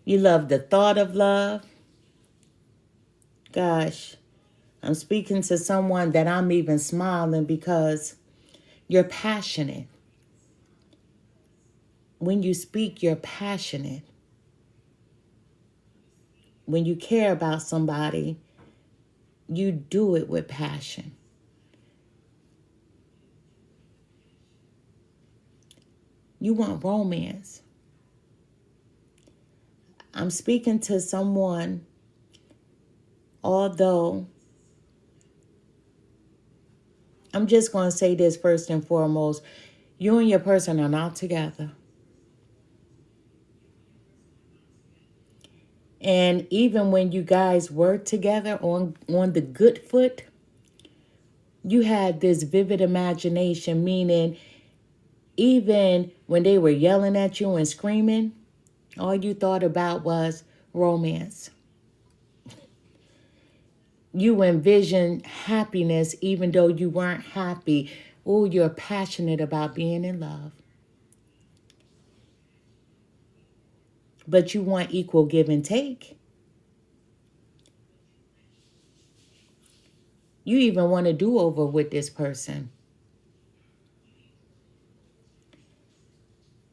You love the thought of love. Gosh. I'm speaking to someone that I'm even smiling because you're passionate. When you speak, you're passionate. When you care about somebody, you do it with passion. You want romance. I'm speaking to someone, although I'm just going to say this first and foremost. You and your person are not together. And even when you guys were together on the good foot, you had this vivid imagination, meaning even when they were yelling at you and screaming, all you thought about was romance. You envisioned happiness even though you weren't happy. Oh, you're passionate about being in love. But you want equal give and take. You even want to do over with this person.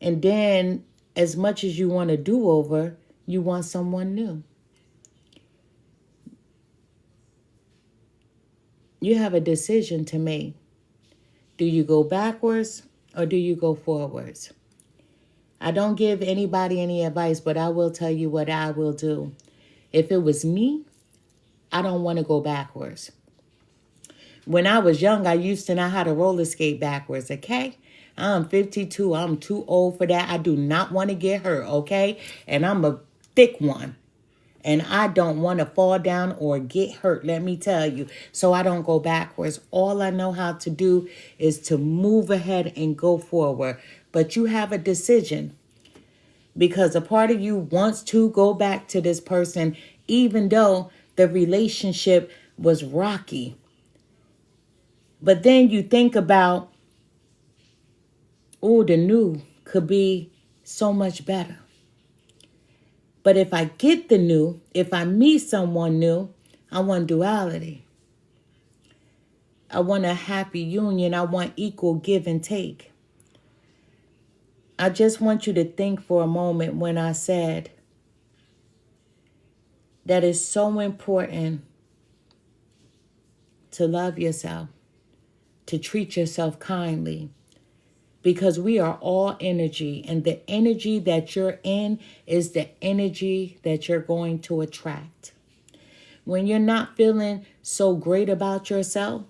And then, as much as you want to do over, you want someone new. You have a decision to make. Do you go backwards or do you go forwards? I don't give anybody any advice, but I will tell you what I will do. If it was me, I don't want to go backwards. When I was young, I used to know how to roller skate backwards, okay? I'm 52. I'm too old for that. I do not want to get hurt, okay? And I'm a thick one. And I don't want to fall down or get hurt, let me tell you. So I don't go backwards. All I know how to do is to move ahead and go forward. But you have a decision. Because a part of you wants to go back to this person, even though the relationship was rocky. But then you think about, oh, the new could be so much better. But if I get the new, if I meet someone new, I want duality. I want a happy union. I want equal give and take. I just want you to think for a moment when I said that it's so important to love yourself, to treat yourself kindly, because we are all energy, and the energy that you're in is the energy that you're going to attract. When you're not feeling so great about yourself,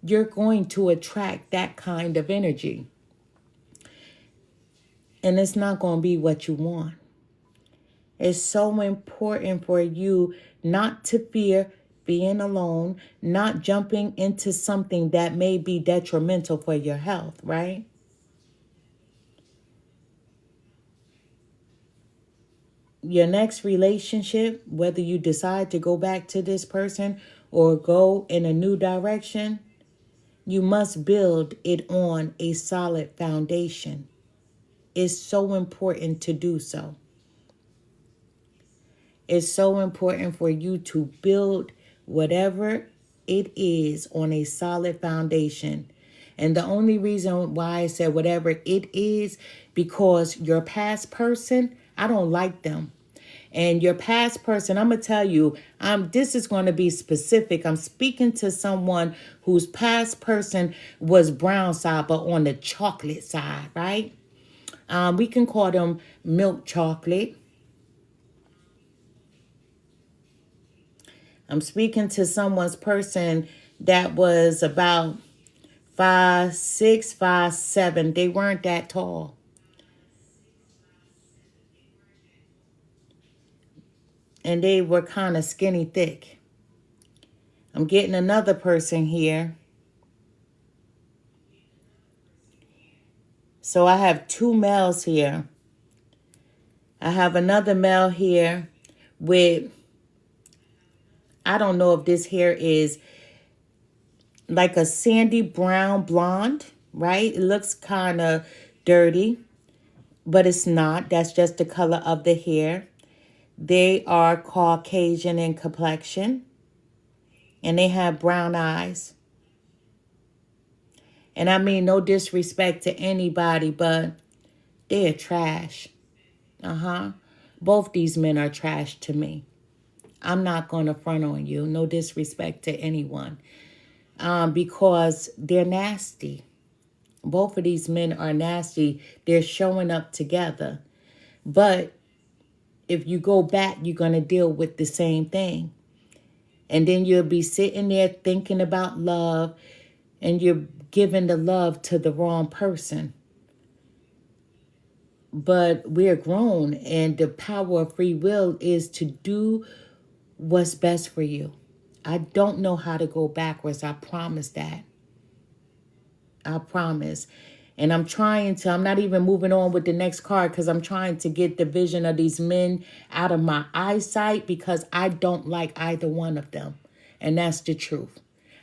you're going to attract that kind of energy. And it's not going to be what you want. It's so important for you not to fear being alone, not jumping into something that may be detrimental for your health, right? Your next relationship, whether you decide to go back to this person or go in a new direction, you must build it on a solid foundation. It's so important to do so. It's so important for you to build whatever it is on a solid foundation. And the only reason why I said whatever it is, because your past person, I don't like them. And your past person, I'm going to tell you, this is going to be specific. I'm speaking to someone whose past person was brown side, but on the chocolate side, right? We can call them milk chocolate. I'm speaking to someone's person that was about 5'6", 5'7". They weren't that tall. And they were kind of skinny thick. I'm getting another person here. So I have two males here. I have another male here with, I don't know if this hair is like a sandy brown blonde, right? It looks kind of dirty, but it's not. That's just the color of the hair. They are Caucasian in complexion, and they have brown eyes. And I mean, no disrespect to anybody, but they're trash. Both these men are trash to me. I'm not going to front on you. No disrespect to anyone. Because they're nasty. Both of these men are nasty. They're showing up together. But if you go back, you're going to deal with the same thing. And then you'll be sitting there thinking about love, and you're giving the love to the wrong person. But we're grown, and the power of free will is to do what's best for you. I don't know how to go backwards. I promise that. I promise. And I'm not even moving on with the next card, because I'm trying to get the vision of these men out of my eyesight, because I don't like either one of them. And that's the truth.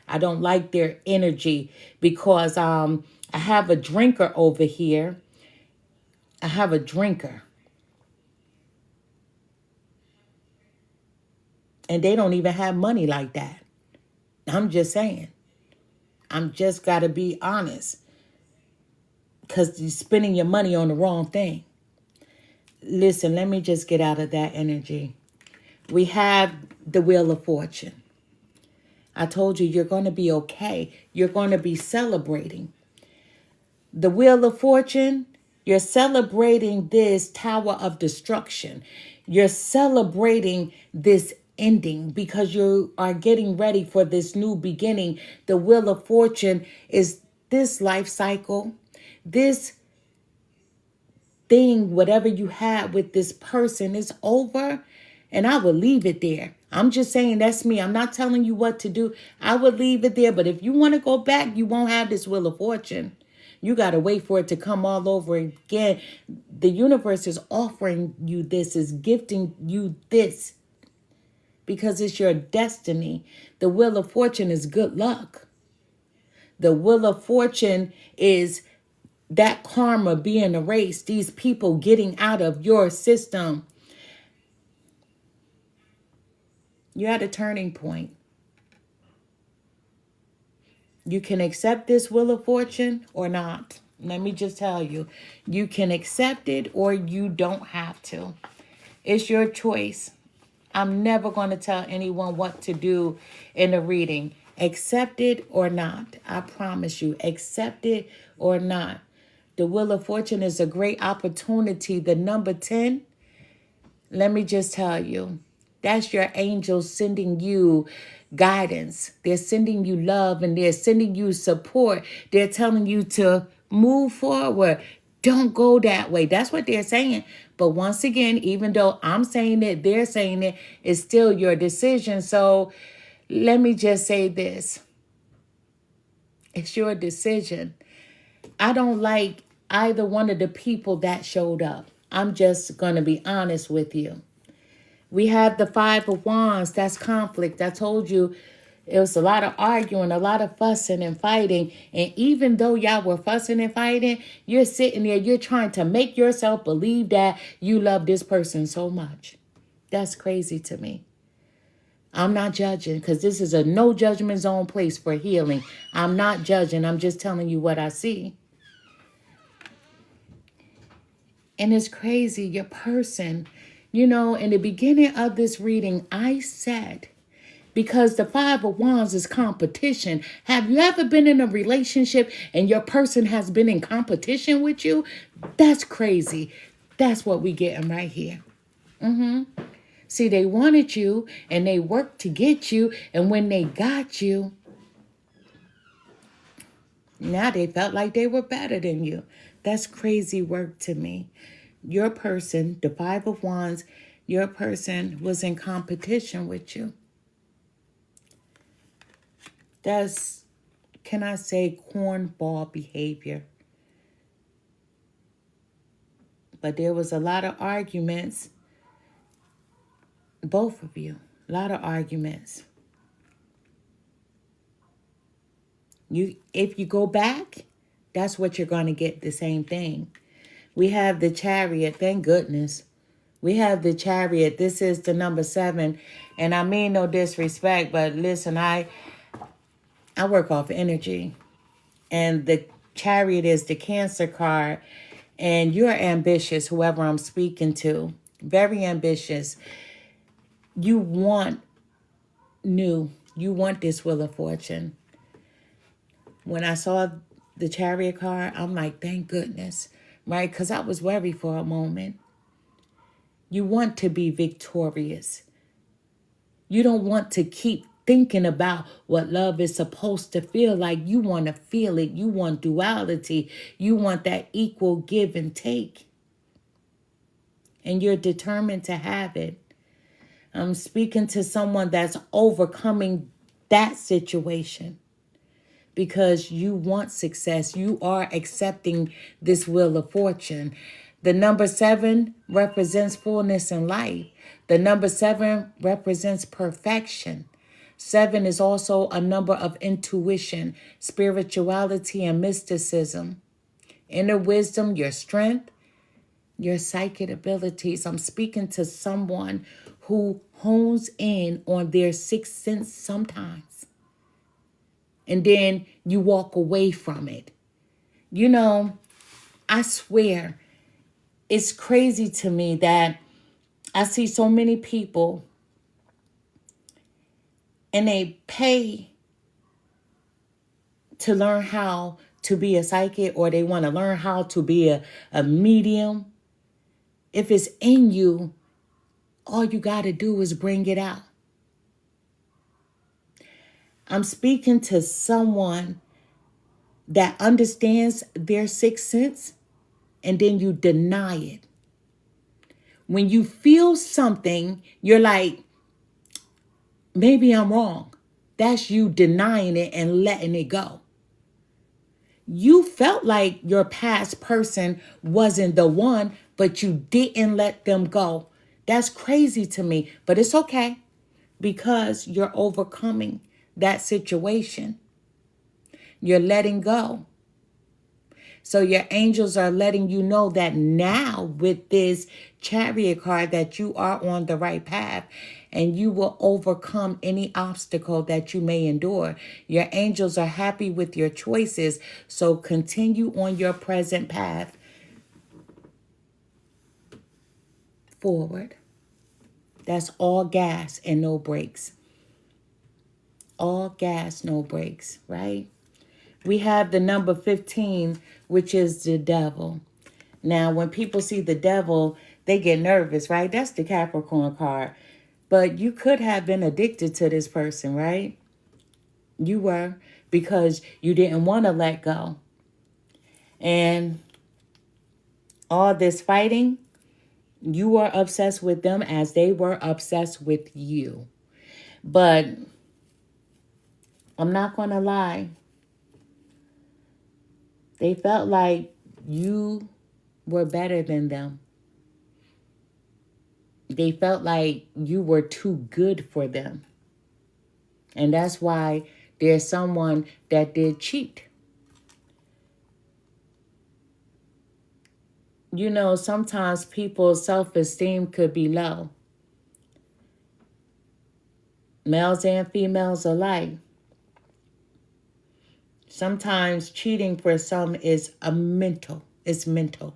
I don't like their energy, because I have a drinker over here. I have a drinker. And they don't even have money like that. I'm just saying. I'm just got to be honest. Because you're spending your money on the wrong thing. Listen, let me just get out of that energy. We have the Wheel of Fortune. I told you, you're going to be okay. You're going to be celebrating. The Wheel of Fortune, you're celebrating this tower of destruction. You're celebrating this ending because you are getting ready for this new beginning. The Wheel of Fortune is this life cycle, this thing, whatever you had with this person is over, and I will leave it there. I'm just saying that's me. I'm not telling you what to do. I would leave it there. But if you want to go back, you won't have this Wheel of Fortune. You got to wait for it to come all over again. The universe is offering you this, is gifting you this because it's your destiny. The Wheel of Fortune is good luck. The Wheel of Fortune is that karma being erased, these people getting out of your system. You're at a turning point. You can accept this Wheel of Fortune or not. Let me just tell you, you can accept it or you don't have to. It's your choice. I'm never going to tell anyone what to do in a reading. Accept it or not. I promise you, accept it or not. The Wheel of Fortune is a great opportunity. The number 10, let me just tell you, that's your angels sending you guidance. They're sending you love and they're sending you support. They're telling you to move forward. Don't go that way. That's what they're saying. But once again, even though I'm saying it, they're saying it, it's still your decision. So let me just say this. It's your decision. I don't like either one of the people that showed up. I'm just going to be honest with you. We have the Five of Wands. That's conflict. I told you it was a lot of arguing, a lot of fussing and fighting. And even though y'all were fussing and fighting, you're sitting there, you're trying to make yourself believe that you love this person so much. That's crazy to me. I'm not judging because this is a no judgment zone place for healing. I'm not judging. I'm just telling you what I see. And it's crazy. Your person, you know, in the beginning of this reading, I said, because the Five of Wands is competition. Have you ever been in a relationship and your person has been in competition with you? That's crazy. That's what we getting right here. See, they wanted you and they worked to get you. And when they got you, now they felt like they were better than you. That's crazy work to me. Your person, the Five of Wands, your person was in competition with you. That's, can I say, cornball behavior. But there was a lot of arguments. Both of you, a lot of arguments. If you go back, that's what you're going to get, the same thing. We have the Chariot, thank goodness. We have the Chariot. This is the number 7. And I mean no disrespect, but listen, I work off energy. And the Chariot is the Cancer card. And you're ambitious, whoever I'm speaking to. Very ambitious. You want new. You want this Wheel of Fortune. When I saw the Chariot card, I'm like, thank goodness, right? Because I was worried for a moment. You want to be victorious. You don't want to keep thinking about what love is supposed to feel like. You want to feel it. You want duality. You want that equal give and take. And you're determined to have it. I'm speaking to someone that's overcoming that situation. Because you want success. You are accepting this Wheel of Fortune. The number 7 represents fullness in life. The number 7 represents perfection. 7 is also a number of intuition, spirituality, and mysticism. Inner wisdom, your strength, your psychic abilities. I'm speaking to someone who hones in on their sixth sense sometimes. and then you walk away from it. You know, I swear, it's crazy to me that I see so many people and they pay to learn how to be a psychic, or they want to learn how to be a medium. If it's in you, all you got to do is bring it out. I'm speaking to someone that understands their sixth sense, and then you deny it. When you feel something, you're like, maybe I'm wrong. That's you denying it and letting it go. You felt like your past person wasn't the one, but you didn't let them go. That's crazy to me, but it's okay because you're overcoming that situation. You're letting go. So your angels are letting you know that now with this Chariot card that you are on the right path and you will overcome any obstacle that you may endure. Your angels are happy with your choices. So continue on your present path forward. That's all gas and no brakes. All gas, no brakes, right? We have the number 15, which is the devil. Now, when people see the devil, they get nervous, right? That's the Capricorn card. But you could have been addicted to this person, right? You were, because you didn't want to let go. And all this fighting, you were obsessed with them as they were obsessed with you. But I'm not going to lie. They felt like you were better than them. They felt like you were too good for them. And that's why there's someone that did cheat. You know, sometimes people's self-esteem could be low. Males and females alike. Sometimes cheating for some is mental. It's mental.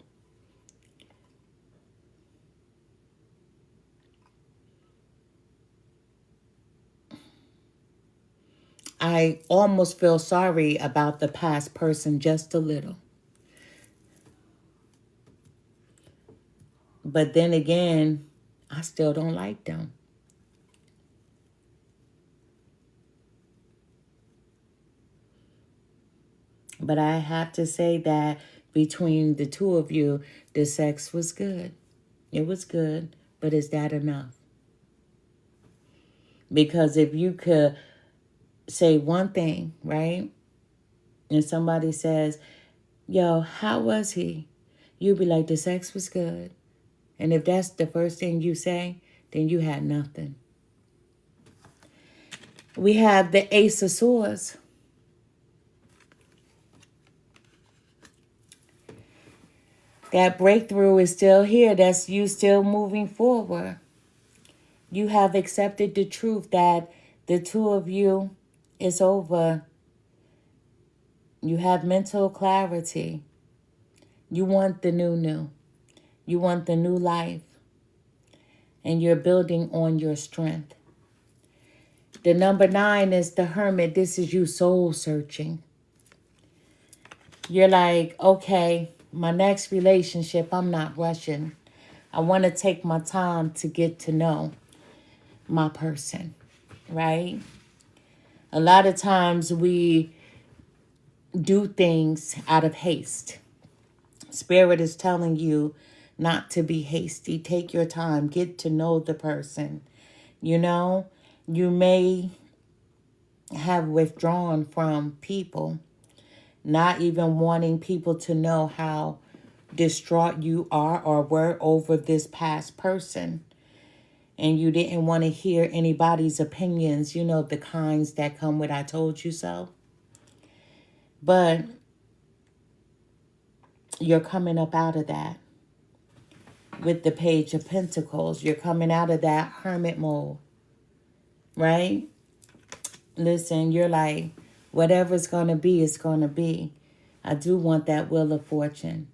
I almost feel sorry about the past person just a little. But then again, I still don't like them. But I have to say that between the two of you, the sex was good. It was good, but is that enough? Because if you could say one thing, right? And somebody says, yo, how was he? You'll be like, the sex was good. And if that's the first thing you say, then you had nothing. We have the Ace of Swords. That breakthrough is still here. That's you still moving forward. You have accepted the truth that the two of you is over. You have mental clarity. You want the new. You want the new life. And you're building on your strength. The number 9 is the Hermit. This is you soul searching. You're like, okay, my next relationship, I'm not rushing. I want to take my time to get to know my person, right? A lot of times we do things out of haste. Spirit is telling you not to be hasty. Take your time. Get to know the person. You know, you may have withdrawn from people, not even wanting people to know how distraught you are or were over this past person. And you didn't want to hear anybody's opinions, you know, the kinds that come with I told you so. But you're coming up out of that with the Page of Pentacles. You're coming out of that hermit mode, right? Listen, you're like, Whatever's going to be, it's going to be. I do want that wheel of fortune.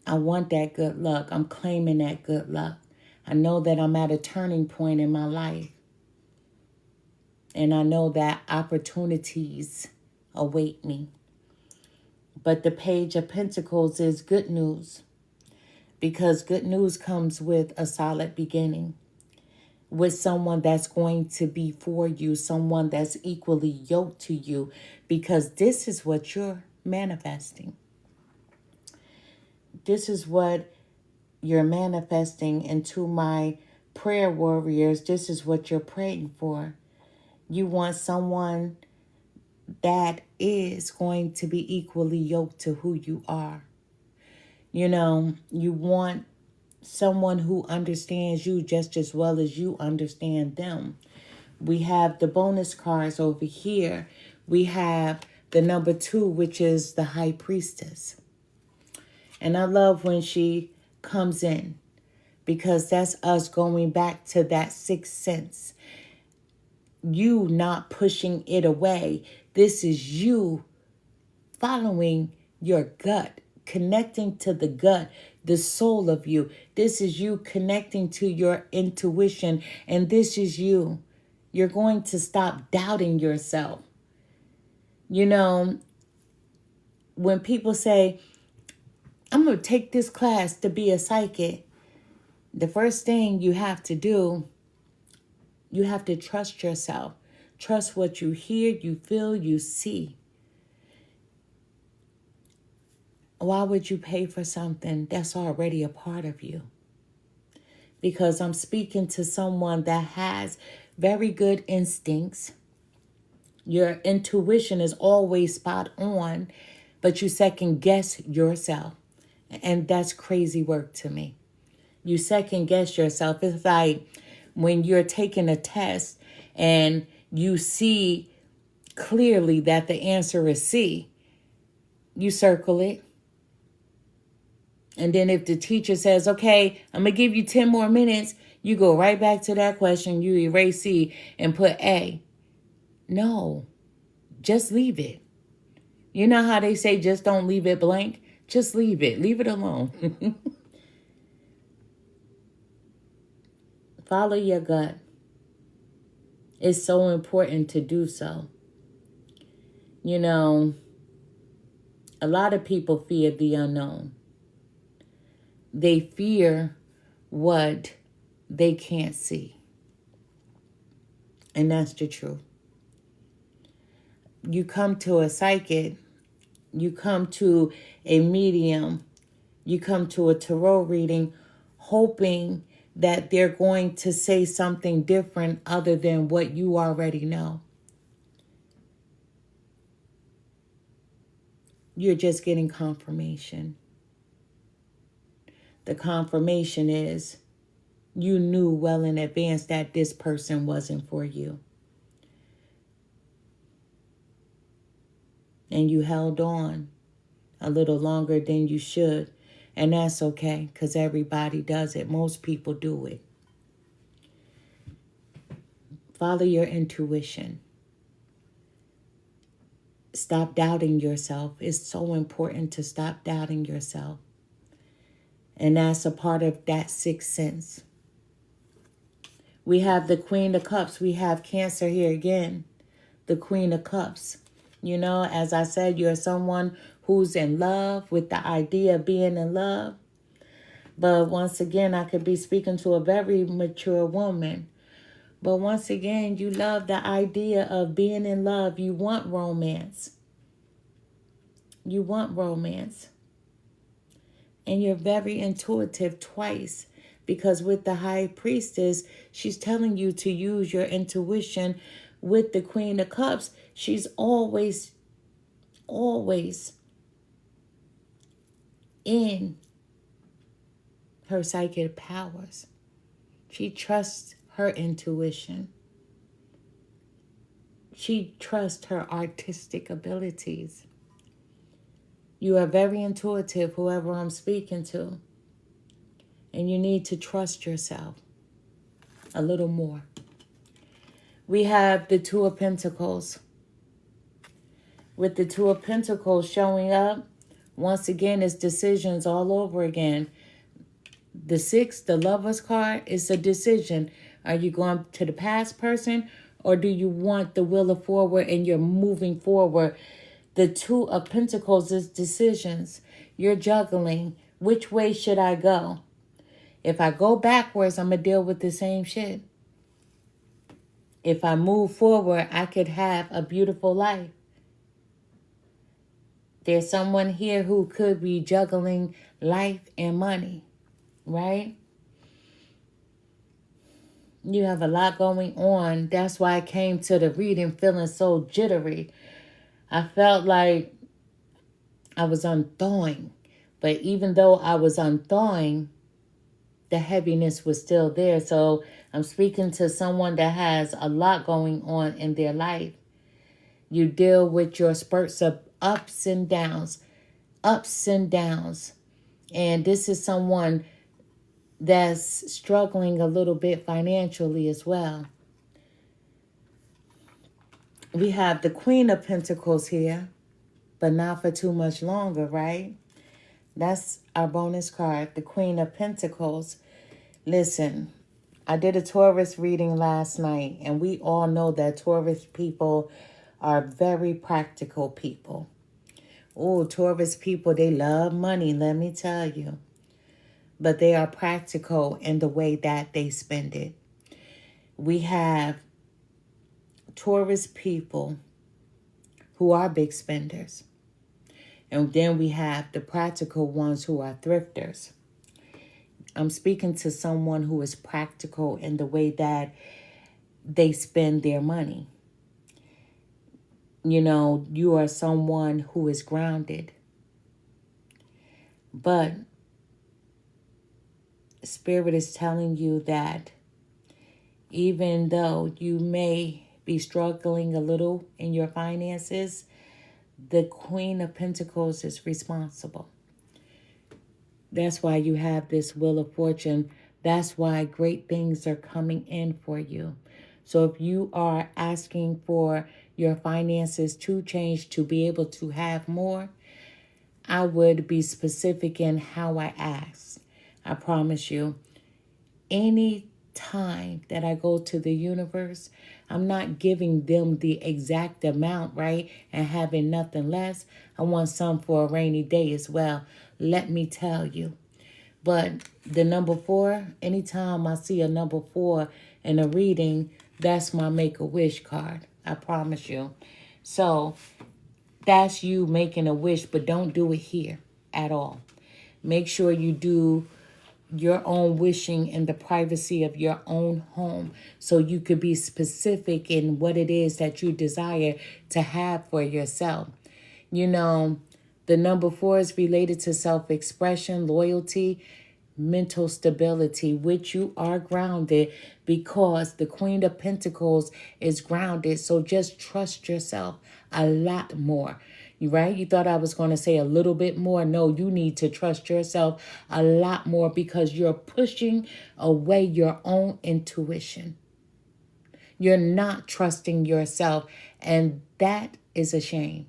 I want that good luck. I'm claiming that good luck. I know that I'm at a turning point in my life. And I know that opportunities await me. But the Page of Pentacles is good news, because good news comes with a solid beginning, with someone that's going to be for you, someone that's equally yoked to you, because this is what you're manifesting. This is what you're manifesting into my prayer warriors. This is what you're praying for. You want someone that is going to be equally yoked to who you are. You know, you want someone who understands you just as well as you understand them. We have the bonus cards over here. We have the number 2, which is the High Priestess. And I love when she comes in, because that's us going back to that sixth sense. You not pushing it away. This is you following your gut, connecting to the gut, the soul of you. This is you connecting to your intuition, and this is you. You're going to stop doubting yourself. You know, when people say, I'm going to take this class to be a psychic, the first thing you have to do, you have to trust yourself. Trust what you hear, you feel, you see. Why would you pay for something that's already a part of you? Because I'm speaking to someone that has very good instincts. Your intuition is always spot on, but you second guess yourself. And that's crazy work to me. You second guess yourself. It's like when you're taking a test and you see clearly that the answer is C, you circle it. And then if the teacher says, okay, I'm going to give you 10 more minutes, you go right back to that question, you erase C and put A. No, just leave it. You know how they say just don't leave it blank? Just leave it. Leave it alone. Follow your gut. It's so important to do so. You know, a lot of people fear the unknown. They fear what they can't see. And that's the truth. You come to a psychic, you come to a medium, you come to a tarot reading, hoping that they're going to say something different other than what you already know. You're just getting confirmation. The confirmation is you knew well in advance that this person wasn't for you. And you held on a little longer than you should. And that's okay, because everybody does it. Most people do it. Follow your intuition. Stop doubting yourself. It's so important to stop doubting yourself. And that's a part of that sixth sense. We have the Queen of Cups. We have Cancer here again. The Queen of Cups. You know, as I said, you're someone who's in love with the idea of being in love. But once again, I could be speaking to a very mature woman. But once again, you love the idea of being in love. You want romance. You want romance. And you're very intuitive twice. Because with the High Priestess, she's telling you to use your intuition. With the Queen of Cups, she's always in her psychic powers. She trusts her intuition. She trusts her artistic abilities. You are very intuitive, whoever I'm speaking to. And you need to trust yourself a little more. We have the Two of Pentacles. With the Two of Pentacles showing up, once again, it's decisions all over again. The Six, the Lover's card, is a decision. Are you going to the past person, or do you want the wheel of forward and you're moving forward? The Two of Pentacles is decisions. You're juggling. Which way should I go? If I go backwards, I'm going to deal with the same shit. If I move forward, I could have a beautiful life. There's someone here who could be juggling life and money, right? You have a lot going on. That's why I came to the reading feeling so jittery. I felt like I was unthawing. But even though I was unthawing, the heaviness was still there. So I'm speaking to someone that has a lot going on in their life. You deal with your spurts of ups and downs. And this is someone that's struggling a little bit financially as well. We have the Queen of Pentacles here, but not for too much longer, right? That's our bonus card, the Queen of Pentacles. Listen, I did a Taurus reading last night, and we all know that Taurus people are very practical people. Oh, Taurus people, they love money, let me tell you. But they are practical in the way that they spend it. We have Taurus people who are big spenders. And then we have the practical ones who are thrifters. I'm speaking to someone who is practical in the way that they spend their money. You know, you are someone who is grounded. But Spirit is telling you that even though you may be struggling a little in your finances, the Queen of Pentacles is responsible. That's why you have this Wheel of Fortune. That's why great things are coming in for you. So if you are asking for your finances to change to be able to have more, I would be specific in how I ask. I promise you, any time that I go to the universe, I'm not giving them the exact amount, right? And having nothing less. I want some for a rainy day as well. Let me tell you. But the number 4, anytime I see a number 4 in a reading, that's my Make-A-Wish card. I promise you. So that's you making a wish, but don't do it here at all. Make sure you do your own wishing in the privacy of your own home so you could be specific in what it is that you desire to have for yourself. You know, the number 4 is related to self-expression, loyalty, mental stability, which you are grounded because the Queen of Pentacles is grounded. So just trust yourself a lot more. Right? You thought I was going to say a little bit more. No, you need to trust yourself a lot more because you're pushing away your own intuition. You're not trusting yourself, and that is a shame.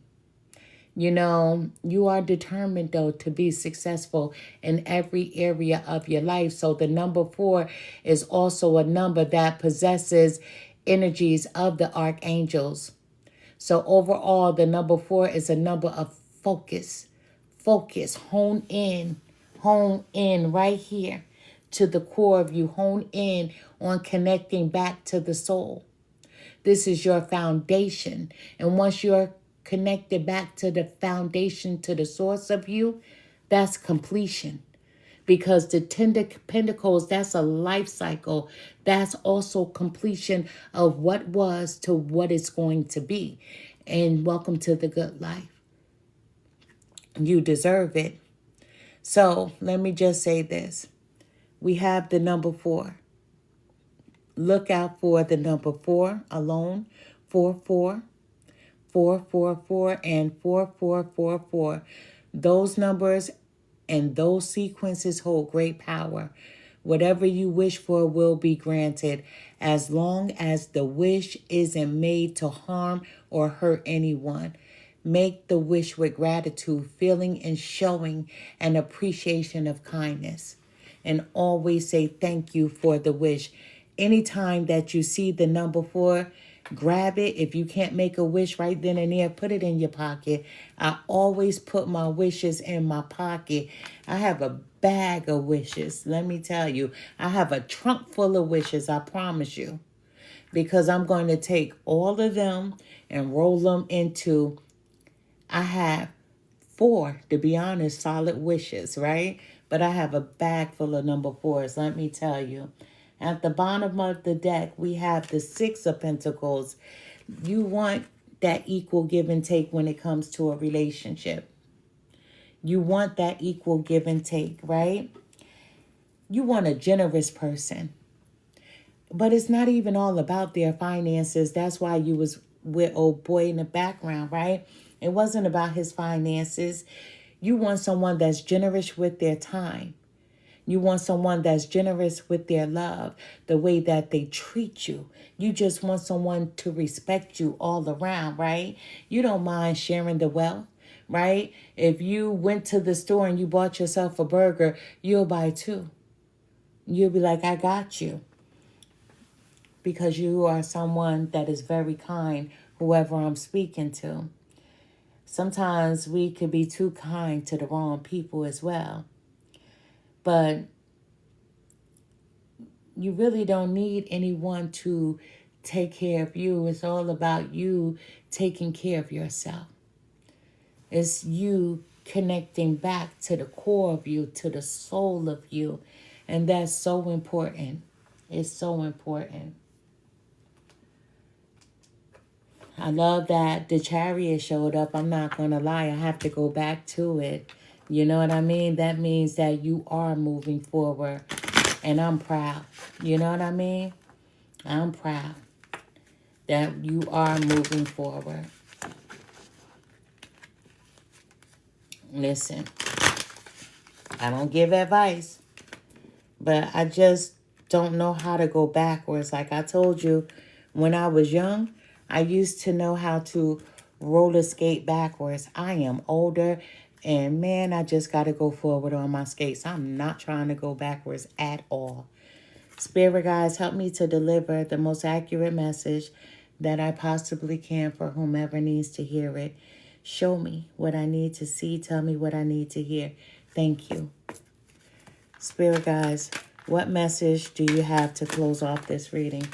You know, you are determined, though, to be successful in every area of your life. So the number 4 is also a number that possesses energies of the archangels. So overall, the number 4 is a number of focus. Focus, hone in right here to the core of you. Hone in on connecting back to the soul. This is your foundation. And once you're connected back to the foundation, to the source of you, that's completion. Because the 10 of Pentacles, that's a life cycle. That's also completion of what was to what it's going to be. And welcome to the good life. You deserve it. So let me just say this. We have the number 4. Look out for the number 4 alone. 44, 444, and 4444. Those numbers and those sequences hold great power. Whatever you wish for will be granted as long as the wish isn't made to harm or hurt anyone. Make the wish with gratitude, feeling and showing an appreciation of kindness. And always say thank you for the wish. Anytime that you see the number 4, grab it. If you can't make a wish right then and there, put it in your pocket. I always put my wishes in my pocket. I have a bag of wishes. Let me tell you, I have a trunk full of wishes, I promise you. Because I'm going to take all of them and roll them into, I have 4, to be honest, solid wishes, right? But I have a bag full of number 4s, let me tell you. At the bottom of the deck, we have the 6 of Pentacles. You want that equal give and take when it comes to a relationship. You want that equal give and take, right? You want a generous person. But it's not even all about their finances. That's why you was with old boy in the background, right? It wasn't about his finances. You want someone that's generous with their time. You want someone that's generous with their love, the way that they treat you. You just want someone to respect you all around, right? You don't mind sharing the wealth, right? If you went to the store and you bought yourself a burger, you'll buy 2. You'll be like, I got you. Because you are someone that is very kind, whoever I'm speaking to. Sometimes we could be too kind to the wrong people as well. But you really don't need anyone to take care of you. It's all about you taking care of yourself. It's you connecting back to the core of you, to the soul of you. And that's so important. It's so important. I love that the Chariot showed up. I'm not going to lie. I have to go back to it. You know what I mean? That means that you are moving forward. And I'm proud. You know what I mean? I'm proud that you are moving forward. Listen, I don't give advice, but I just don't know how to go backwards. Like I told you, when I was young, I used to know how to roller skate backwards. I am older, and man, I just got to go forward on my skates. I'm not trying to go backwards at all. Spirit guides, help me to deliver the most accurate message that I possibly can for whomever needs to hear it. Show me what I need to see. Tell me what I need to hear. Thank you. Spirit guides, what message do you have to close off this reading?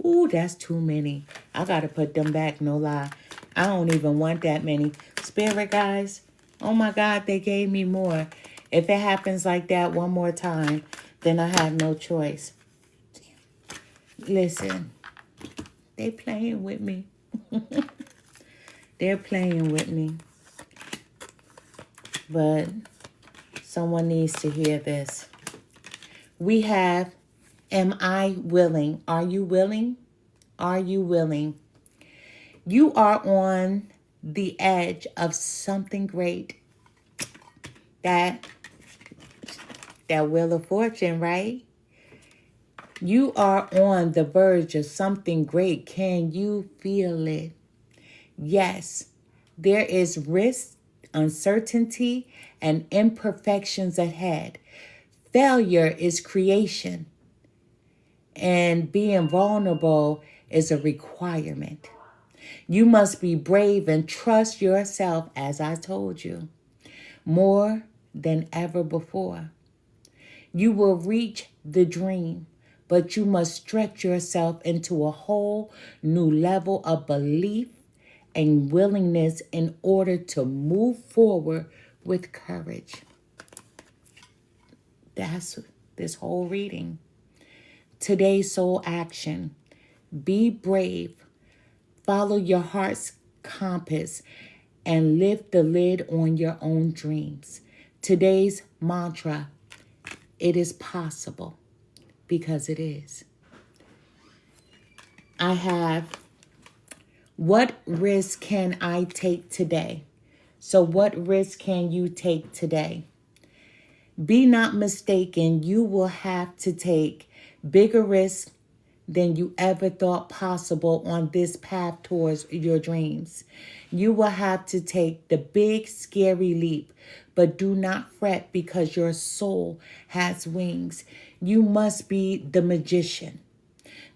Ooh, that's too many. I got to put them back, no lie. I don't even want that many. Spirit guides, oh my God, they gave me more. If it happens like that one more time, then I have no choice. Listen, they playing with me. They're playing with me. But someone needs to hear this. We have, am I willing? Are you willing? Are you willing? You are on the edge of something great. That Wheel of Fortune, right? You are on the verge of something great. Can you feel it? Yes, there is risk, uncertainty, and imperfections ahead. Failure is creation, and being vulnerable is a requirement. You must be brave and trust yourself, as I told you, more than ever before. You will reach the dream, but you must stretch yourself into a whole new level of belief and willingness in order to move forward with courage. That's this whole reading. Today's soul action. Be brave. Follow your heart's compass and lift the lid on your own dreams. Today's mantra. It is possible, because it is. I have, what risk can I take today? So what risk can you take today? Be not mistaken, you will have to take bigger risks than you ever thought possible on this path towards your dreams. You will have to take the big, scary leap, but do not fret because your soul has wings. You must be the magician.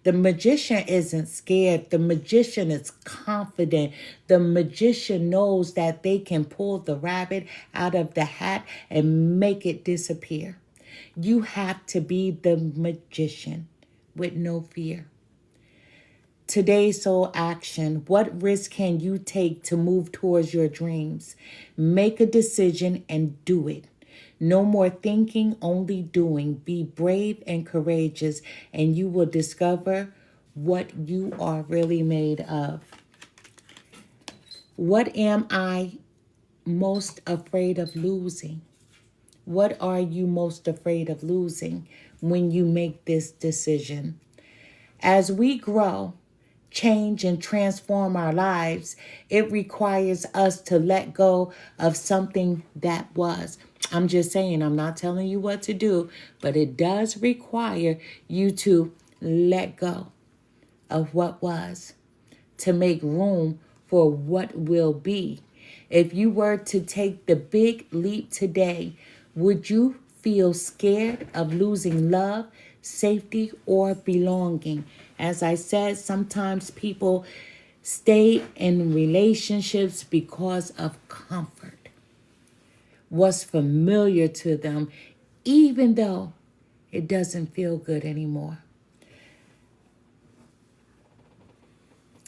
The magician isn't scared. The magician is confident. The magician knows that they can pull the rabbit out of the hat and make it disappear. You have to be the magician with no fear. Today's soul action. What risk can you take to move towards your dreams? Make a decision and do it. No more thinking, only doing. Be brave and courageous, and you will discover what you are really made of. What am I most afraid of losing? What are you most afraid of losing when you make this decision? As we grow, change, and transform our lives, it requires us to let go of something that was. I'm just saying, I'm not telling you what to do, but it does require you to let go of what was to make room for what will be. If you were to take the big leap today, would you feel scared of losing love, safety, or belonging? As I said, sometimes people stay in relationships because of comfort. What's familiar to them, even though it doesn't feel good anymore.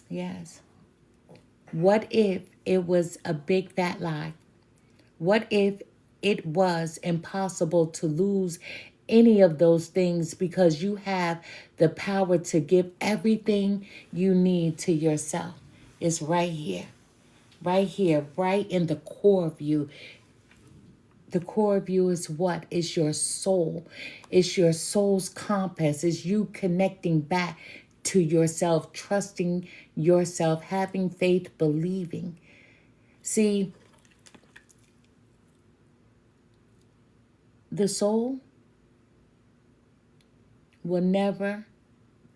Yes. What if it was a big fat lie? What if it was impossible to lose any of those things because you have the power to give everything you need to yourself? It's right here, right in the core of you. The core of you is what? It's your soul. It's your soul's compass. It's you connecting back to yourself, trusting yourself, having faith, believing. See, the soul will never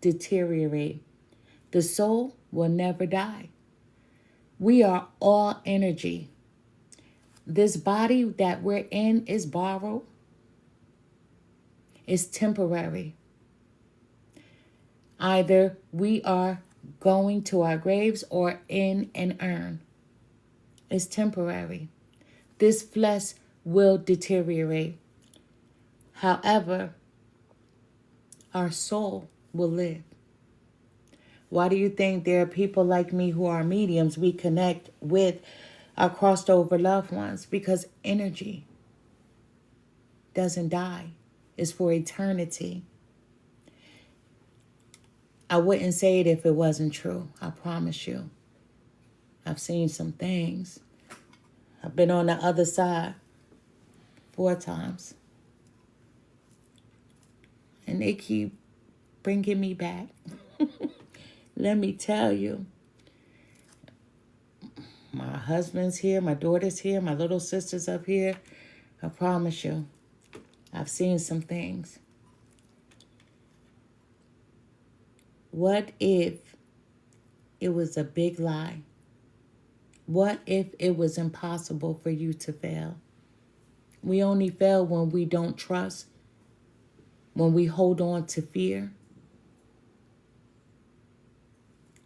deteriorate. The soul will never die. We are all energy. This body that we're in is borrowed. It's temporary. Either we are going to our graves or in an urn. It's temporary. This flesh will deteriorate. However, our soul will live. Why do you think there are people like me who are mediums? We connect with our crossed over loved ones because energy doesn't die. It's for eternity. I wouldn't say it if it wasn't true. I promise you. I've seen some things. I've been on the other side 4 times. And they keep bringing me back. Let me tell you. My husband's here. My daughter's here. My little sister's up here. I promise you. I've seen some things. What if it was a big lie? What if it was impossible for you to fail? We only fail when we don't trust, when we hold on to fear.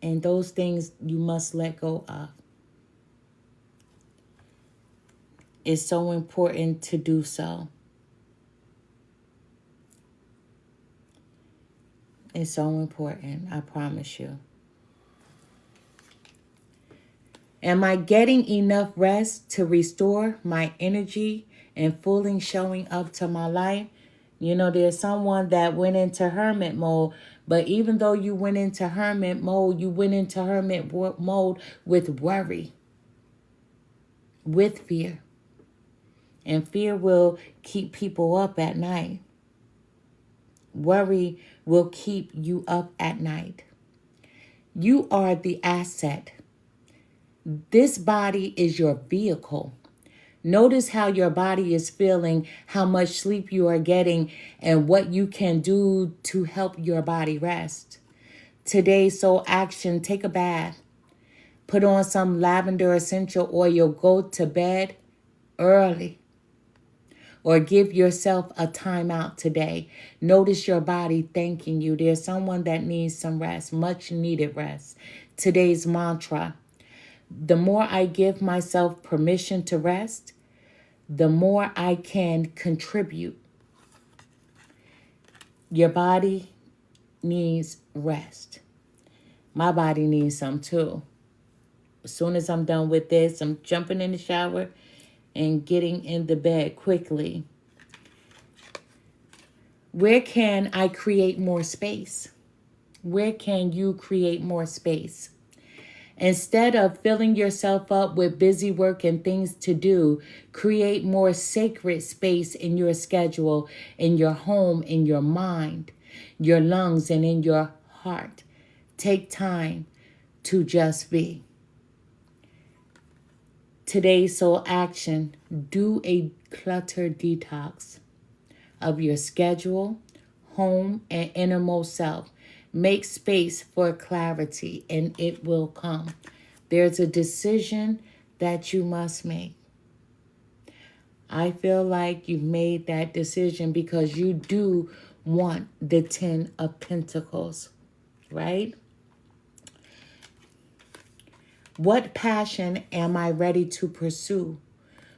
And those things you must let go of. It's so important to do so. It's so important, I promise you. Am I getting enough rest to restore my energy and fully showing up to my life? You know, there's someone that went into hermit mode, but even though you went into hermit mode, you went into hermit mode with worry, with fear. And fear will keep people up at night. Worry will keep you up at night. You are the asset. This body is your vehicle. Notice how your body is feeling, how much sleep you are getting, and what you can do to help your body rest. Today's soul action: take a bath. Put on some lavender essential oil. Go to bed early. Or give yourself a timeout today. Notice your body thanking you. There's someone that needs some rest, much needed rest. Today's mantra: the more I give myself permission to rest, the more I can contribute. Your body needs rest. My body needs some too. As soon as I'm done with this, I'm jumping in the shower and getting in the bed quickly. Where can I create more space? Where can you create more space? Instead of filling yourself up with busy work and things to do, create more sacred space in your schedule, in your home, in your mind, your lungs, and in your heart. Take time to just be. Today's soul action: do a clutter detox of your schedule, home, and innermost self. Make space for clarity, and it will come. There's a decision that you must make. I feel like you've made that decision because you do want the 10 of Pentacles, right? What passion am I ready to pursue?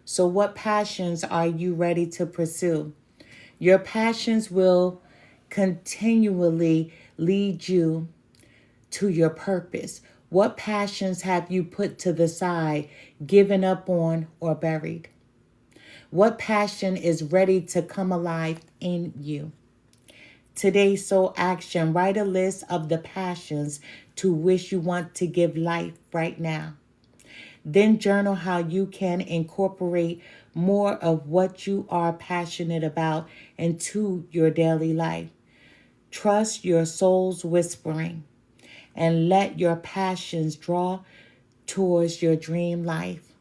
So what passions are you ready to pursue? Your passions will continually lead you to your purpose. What passions have you put to the side, given up on, or buried? What passion is ready to come alive in you? Today's soul action: write a list of the passions to which you want to give life right now. Then journal how you can incorporate more of what you are passionate about into your daily life. Trust your soul's whispering and let your passions draw towards your dream life.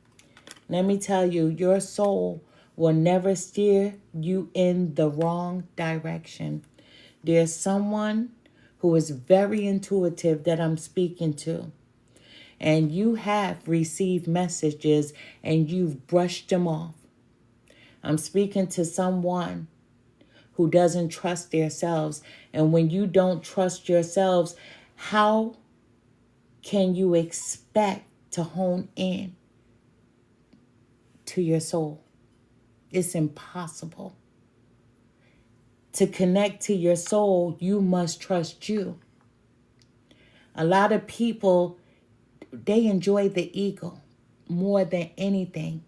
Let me tell you, your soul will never steer you in the wrong direction. There's someone who is very intuitive that I'm speaking to, and you have received messages and you've brushed them off. I'm speaking to someone who doesn't trust themselves. And when you don't trust yourselves, how can you expect to hone in to your soul? It's impossible. To connect to your soul, you must trust you. A lot of people, they enjoy the ego more than anything.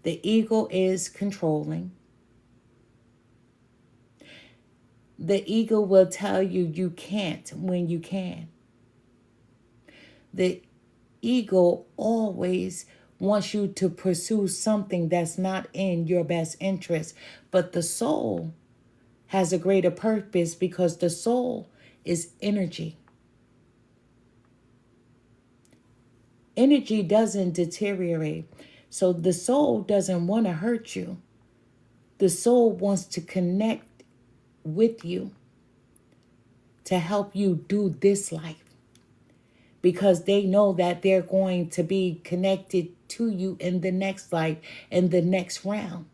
The ego is controlling. The ego will tell you you can't when you can. The ego always wants you to pursue something that's not in your best interest. But the soul has a greater purpose because the soul is energy. Energy doesn't deteriorate. So the soul doesn't want to hurt you. The soul wants to connect with you to help you do this life, because they know that they're going to be connected to you in the next life, in the next round.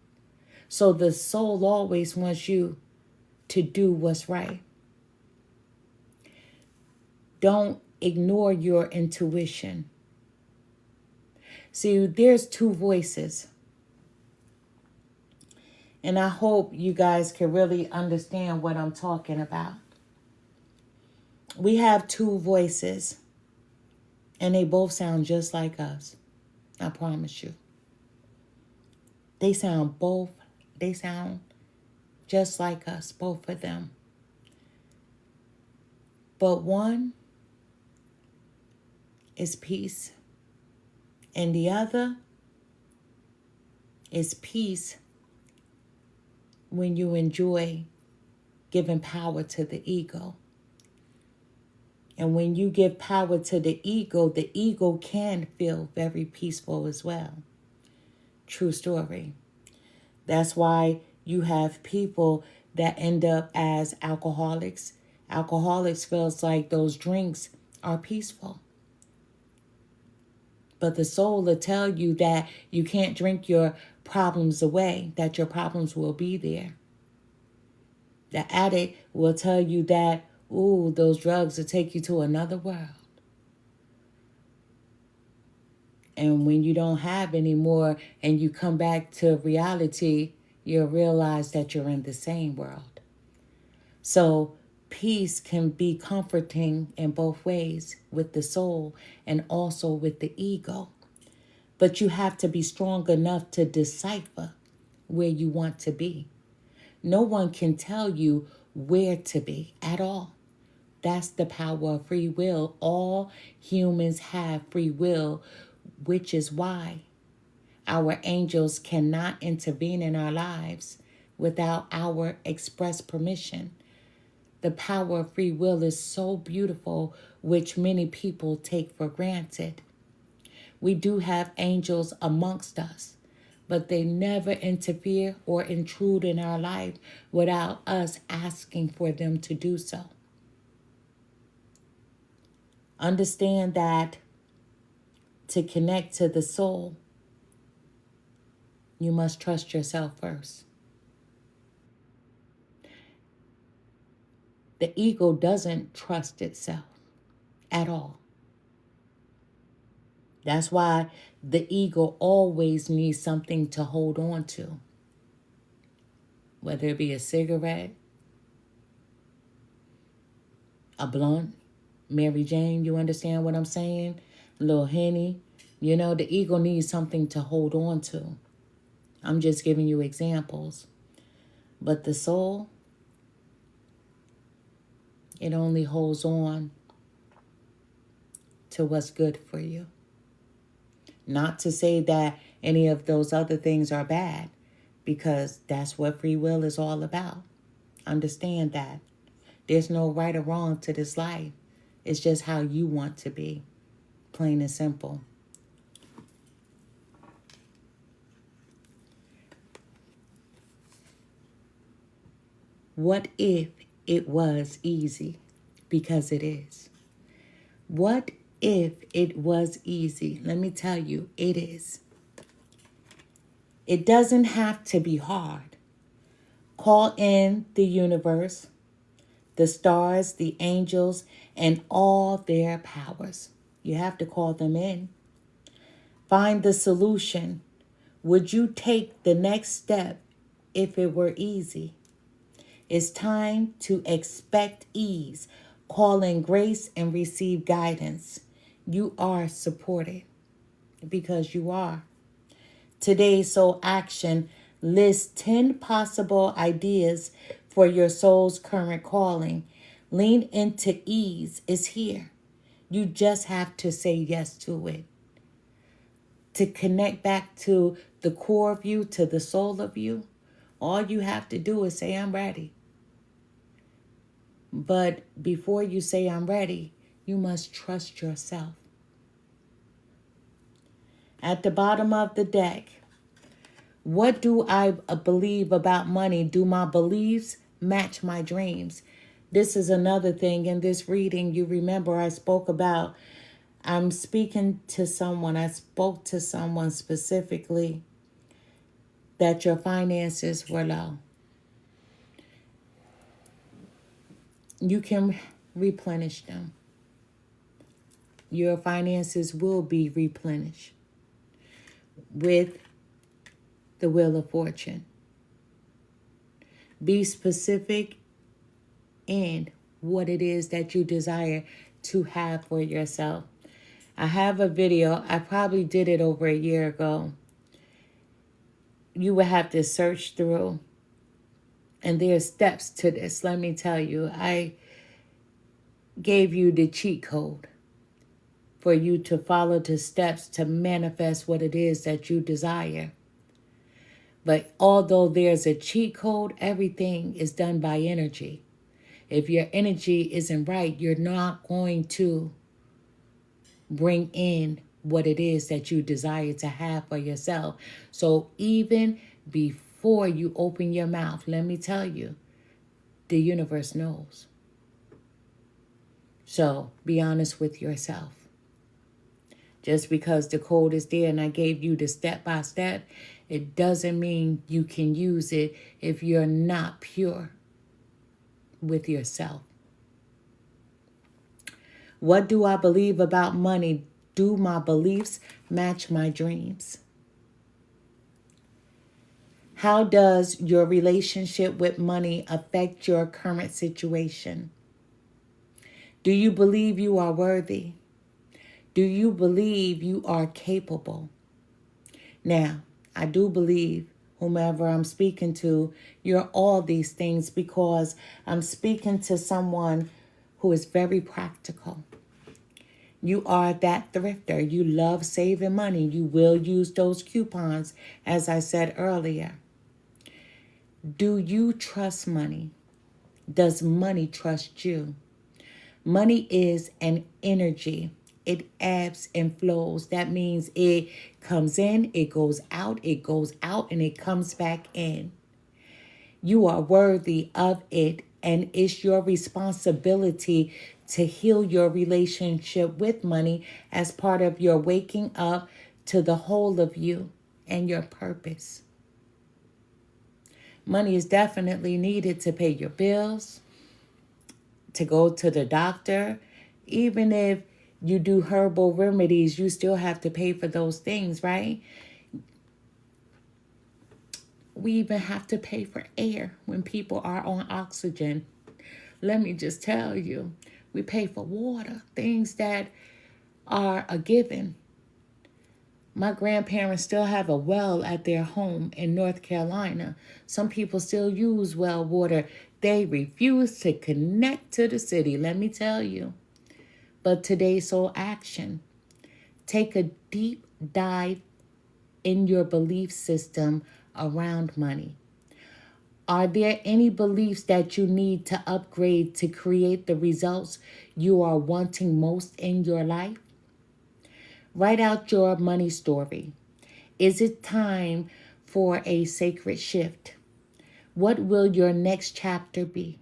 So the soul always wants you to do what's right. Don't ignore your intuition. See, there's two voices. And I hope you guys can really understand what I'm talking about. We have two voices, and they both sound just like us. I promise you. They sound just like us, both of them. But one is peace, and the other is peace when you enjoy giving power to the ego. And when you give power to the ego can feel very peaceful as well. True story. That's why you have people that end up as alcoholics, Alcoholics feels like those drinks are peaceful. But the soul will tell you that you can't drink your problems away, that your problems will be there. The addict will tell you that, ooh, those drugs will take you to another world. And when you don't have any more and you come back to reality, you'll realize that you're in the same world. So peace can be comforting in both ways, with the soul and also with the ego. But you have to be strong enough to decipher where you want to be. No one can tell you where to be at all. That's the power of free will. All humans have free will, which is why our angels cannot intervene in our lives without our express permission. The power of free will is so beautiful, which many people take for granted. We do have angels amongst us, but they never interfere or intrude in our life without us asking for them to do so. Understand that to connect to the soul, you must trust yourself first. The ego doesn't trust itself at all. That's why the ego always needs something to hold on to, whether it be a cigarette, a blunt, Mary Jane, you understand what I'm saying? A little Henny. You know, the ego needs something to hold on to. I'm just giving you examples. But the soul, it only holds on to what's good for you. Not to say that any of those other things are bad, because that's what free will is all about. Understand that. There's no right or wrong to this life. It's just how you want to be. Plain and simple. What if it was easy? Because it is. What if it was easy? Let me tell you, it is. It doesn't have to be hard. Call in the universe, the stars, the angels, and all their powers. You have to call them in. Find the solution. Would you take the next step if it were easy? It's time to expect ease. Call in grace and receive guidance. You are supported because you are. Today's soul action lists 10 possible ideas for your soul's current calling. Lean into ease is here. You just have to say yes to it. To connect back to the core of you, to the soul of you, all you have to do is say, I'm ready. But before you say, I'm ready, you must trust yourself. At the bottom of the deck, what do I believe about money? Do my beliefs match my dreams? This is another thing in this reading. You remember I spoke about, I'm speaking to someone. I spoke to someone specifically that your finances were low. You can replenish them. Your finances will be replenished with the Wheel of Fortune. Be specific in what it is that you desire to have for yourself. I have a video. I probably did it over a year ago. You will have to search through. And there are steps to this. Let me tell you, I gave you the cheat code for you to follow the steps to manifest what it is that you desire. But although there's a cheat code, everything is done by energy. If your energy isn't right, you're not going to bring in what it is that you desire to have for yourself. So even before you open your mouth, let me tell you, the universe knows. So be honest with yourself. Just because the code is there and I gave you the step-by-step, it doesn't mean you can use it if you're not pure with yourself. What do I believe about money? Do my beliefs match my dreams? How does your relationship with money affect your current situation? Do you believe you are worthy? Do you believe you are capable? Now, I do believe whomever I'm speaking to, you're all these things, because I'm speaking to someone who is very practical. You are that thrifter. You love saving money. You will use those coupons, as I said earlier. Do you trust money? Does money trust you? Money is an energy. It ebbs and flows. That means it comes in, it goes out, and it comes back in. You are worthy of it, and it's your responsibility to heal your relationship with money as part of your waking up to the whole of you and your purpose. Money is definitely needed to pay your bills, to go to the doctor. Even if you do herbal remedies, you still have to pay for those things, right? We even have to pay for air when people are on oxygen. Let me just tell you, we pay for water, things that are a given. My grandparents still have a well at their home in North Carolina. Some people still use well water. They refuse to connect to the city, let me tell you. But today's soul action. Take a deep dive in your belief system around money. Are there any beliefs that you need to upgrade to create the results you are wanting most in your life? Write out your money story. Is it time for a sacred shift? What will your next chapter be?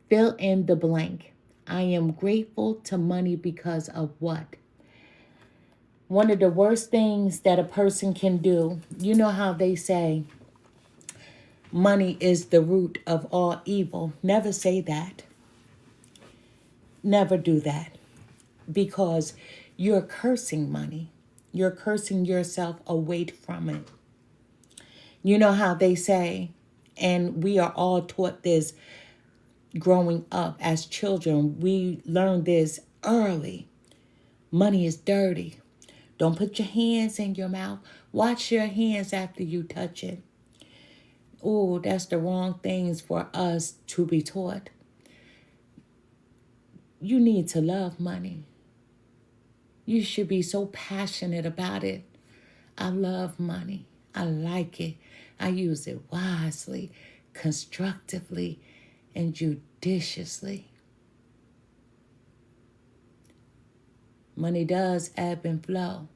Fill in the blank. I am grateful to money because of what? One of the worst things that a person can do, you know how they say, money is the root of all evil. Never say that. Never do that. Because you're cursing money. You're cursing yourself away from it. You know how they say, and we are all taught this growing up as children. We learned this early. Money is dirty. Don't put your hands in your mouth. Wash your hands after you touch it. Oh, that's the wrong things for us to be taught. You need to love money. You should be so passionate about it. I love money. I like it. I use it wisely, constructively, and judiciously. Money does ebb and flow.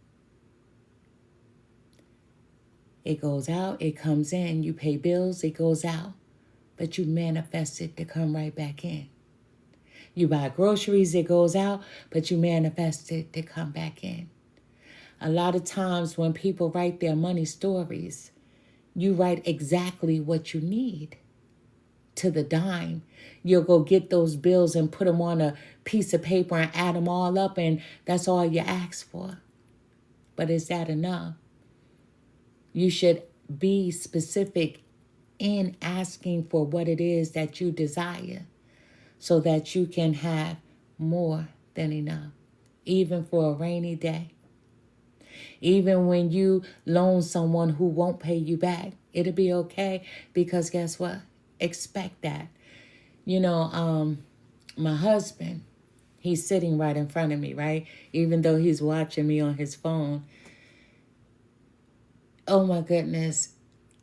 It goes out, it comes in. You pay bills, it goes out. But you manifest it to come right back in. You buy groceries, it goes out, but you manifest it to come back in. A lot of times when people write their money stories, you write exactly what you need to the dime. You'll go get those bills and put them on a piece of paper and add them all up, and that's all you ask for. But is that enough? You should be specific in asking for what it is that you desire so that you can have more than enough, even for a rainy day. Even when you loan someone who won't pay you back, it'll be okay, because guess what? Expect that. You know, my husband, he's sitting right in front of me, right? Even though he's watching me on his phone. Oh my goodness,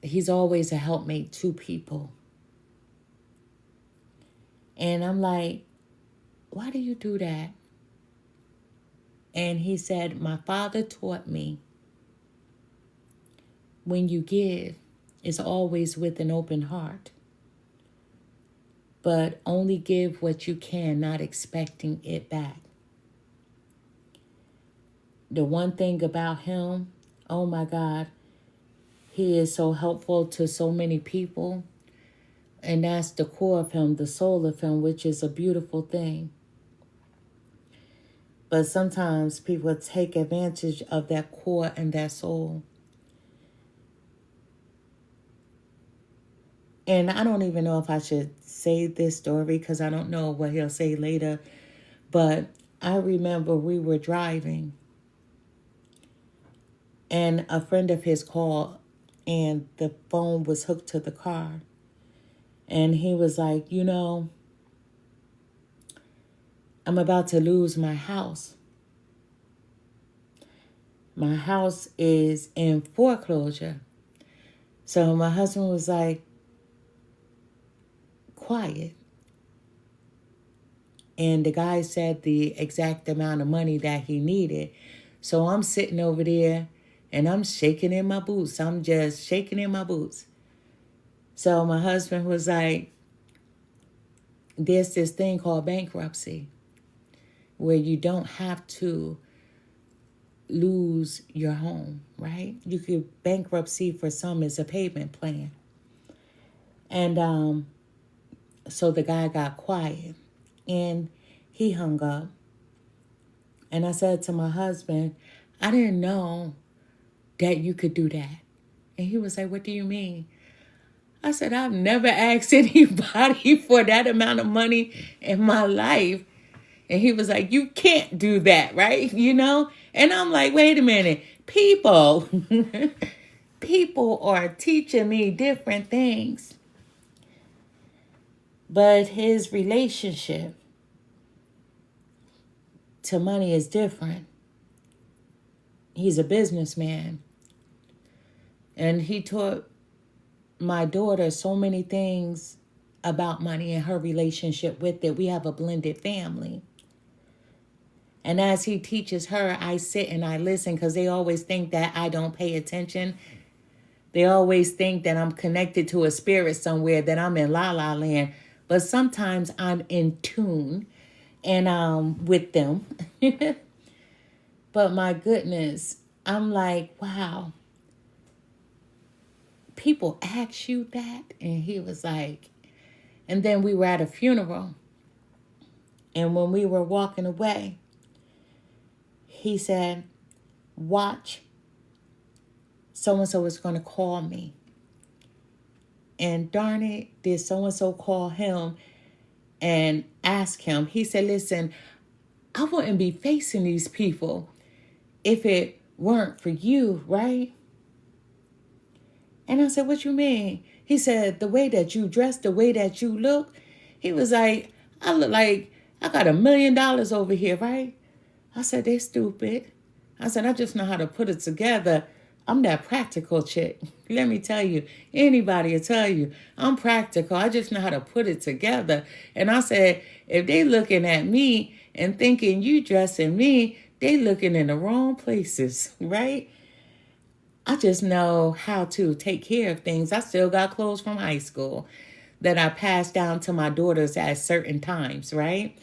he's always a helpmate to people. And I'm like, why do you do that? And he said, my father taught me, when you give, it's always with an open heart. but only give what you can, not expecting it back. The one thing about him, oh my God, he is so helpful to so many people. And that's the core of him, the soul of him, which is a beautiful thing. But sometimes people take advantage of that core and that soul. And I don't even know if I should say this story because I don't know what he'll say later. But I remember we were driving and a friend of his called and the phone was hooked to the car. And he was like, you know, I'm about to lose my house. My house is in foreclosure. So my husband was like, quiet. And the guy said the exact amount of money that he needed. So I'm sitting over there and I'm shaking in my boots. I'm just shaking in my boots. So my husband was like, there's this thing called bankruptcy where you don't have to lose your home, right? You could bankruptcy for some is a payment plan. And so the guy got quiet and he hung up. And I said to my husband, I didn't know that you could do that. And he was like, what do you mean? I said, I've never asked anybody for that amount of money in my life. And he was like, you can't do that, right? You know? And I'm like, wait a minute. People are teaching me different things. But his relationship to money is different. He's a businessman. And he taught my daughter so many things about money and her relationship with it. We have a blended family. And as he teaches her, I sit and I listen because they always think that I don't pay attention. They always think that I'm connected to a spirit somewhere, that I'm in la la land. But sometimes I'm in tune and with them. But my goodness, I'm like, wow. People ask you that? And he was like, and then we were at a funeral. And when we were walking away, he said, watch, so-and-so is going to call me. And darn it, did so-and-so call him and ask him. He said, listen, I wouldn't be facing these people if it weren't for you, right? And I said, what you mean? He said, the way that you dress, the way that you look. He was like, I look like I got $1 million over here, right? I said, they're stupid. I said, I just know how to put it together. I'm that practical chick. Let me tell you, anybody will tell you, I'm practical. I just know how to put it together. And I said, if they looking at me and thinking you dressing me, they looking in the wrong places, right? I just know how to take care of things. I still got clothes from high school that I passed down to my daughters at certain times, right?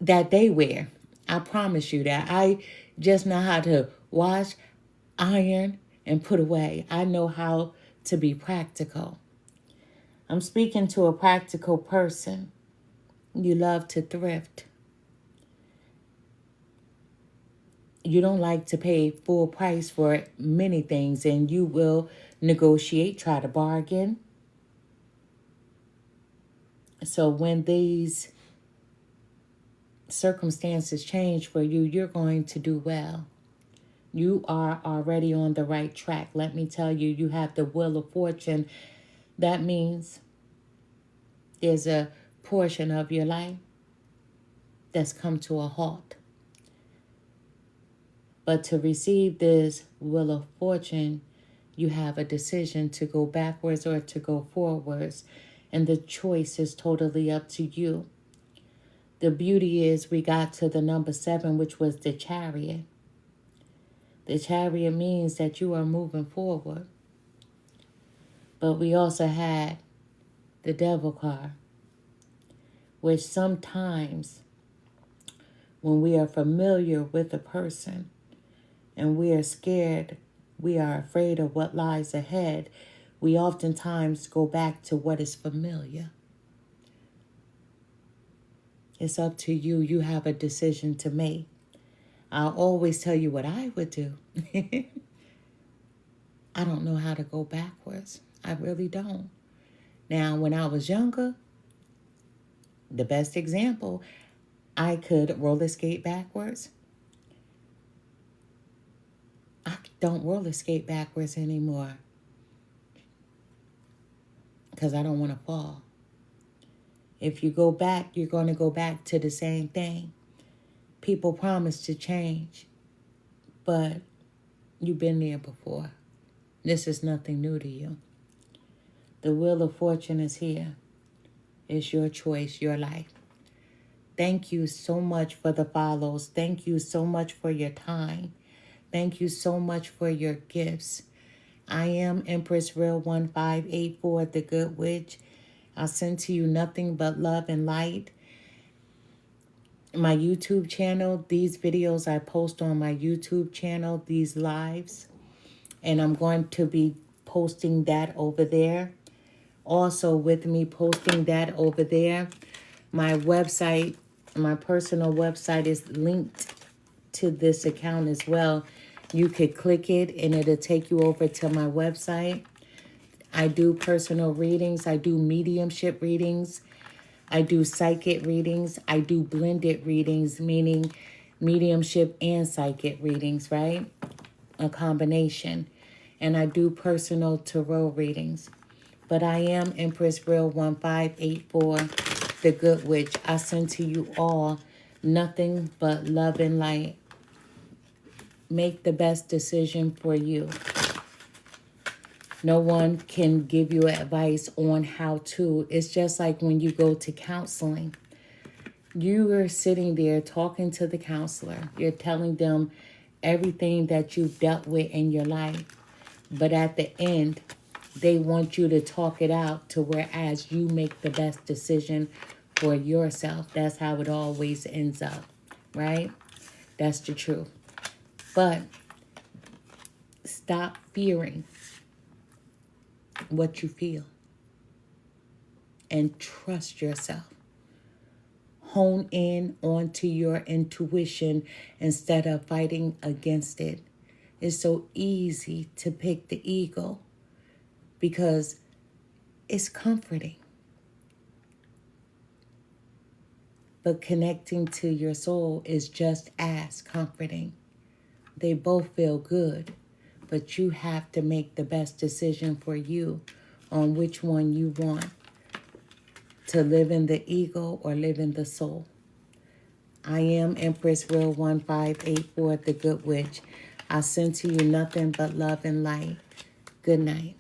That they wear. I promise you that. I just know how to wash, iron, and put away. I know how to be practical. I'm speaking to a practical person. You love to thrift. You don't like to pay full price for many things, and you will negotiate, try to bargain. So when these circumstances change for you, you're going to do well. You are already on the right track. Let me tell you, you have the wheel of fortune. That means there's a portion of your life that's come to a halt. But to receive this wheel of fortune, you have a decision to go backwards or to go forwards. And the choice is totally up to you. The beauty is we got to the number 7, which was the Chariot. The Chariot means that you are moving forward. But we also had the Devil card. which sometimes when we are familiar with a person and we are scared, we are afraid of what lies ahead, we oftentimes go back to what is familiar. It's up to you. You have a decision to make. I'll always tell you what I would do. I don't know how to go backwards. I really don't. Now, when I was younger, the best example, I could roller skate backwards. I don't roller skate backwards anymore because I don't want to fall. If you go back, you're going to go back to the same thing. People promise to change, but you've been there before. This is nothing new to you. The wheel of fortune is here. It's your choice, your life. Thank you so much for the follows. Thank you so much for your time. Thank you so much for your gifts. I am Empress Real 1584, the Good Witch. I'll send to you nothing but love and light. My YouTube channel, these videos I post on my YouTube channel, these lives. And I'm going to be posting that over there. Also with me posting that over there, my website, my personal website is linked to this account as well. You could click it and it'll take you over to my website. I do personal readings. I do mediumship readings. I do psychic readings. I do blended readings, meaning mediumship and psychic readings, right? A combination. And I do personal tarot readings. But I am Empress Real 1584, the Good Witch. I send to you all nothing but love and light. Make the best decision for you. No one can give you advice on how to. It's just like when you go to counseling. You are sitting there talking to the counselor. You're telling them everything that you've dealt with in your life. But at the end, they want you to talk it out to whereas you make the best decision for yourself. That's how it always ends up, right? That's the truth. But stop fearing what you feel and trust yourself. Hone in onto your intuition instead of fighting against it. It's so easy to pick the ego because it's comforting. But connecting to your soul is just as comforting. They both feel good. But you have to make the best decision for you on which one you want. To live in the ego or live in the soul. I am Empress Real 1584, the Good Witch. I send to you nothing but love and light. Good night.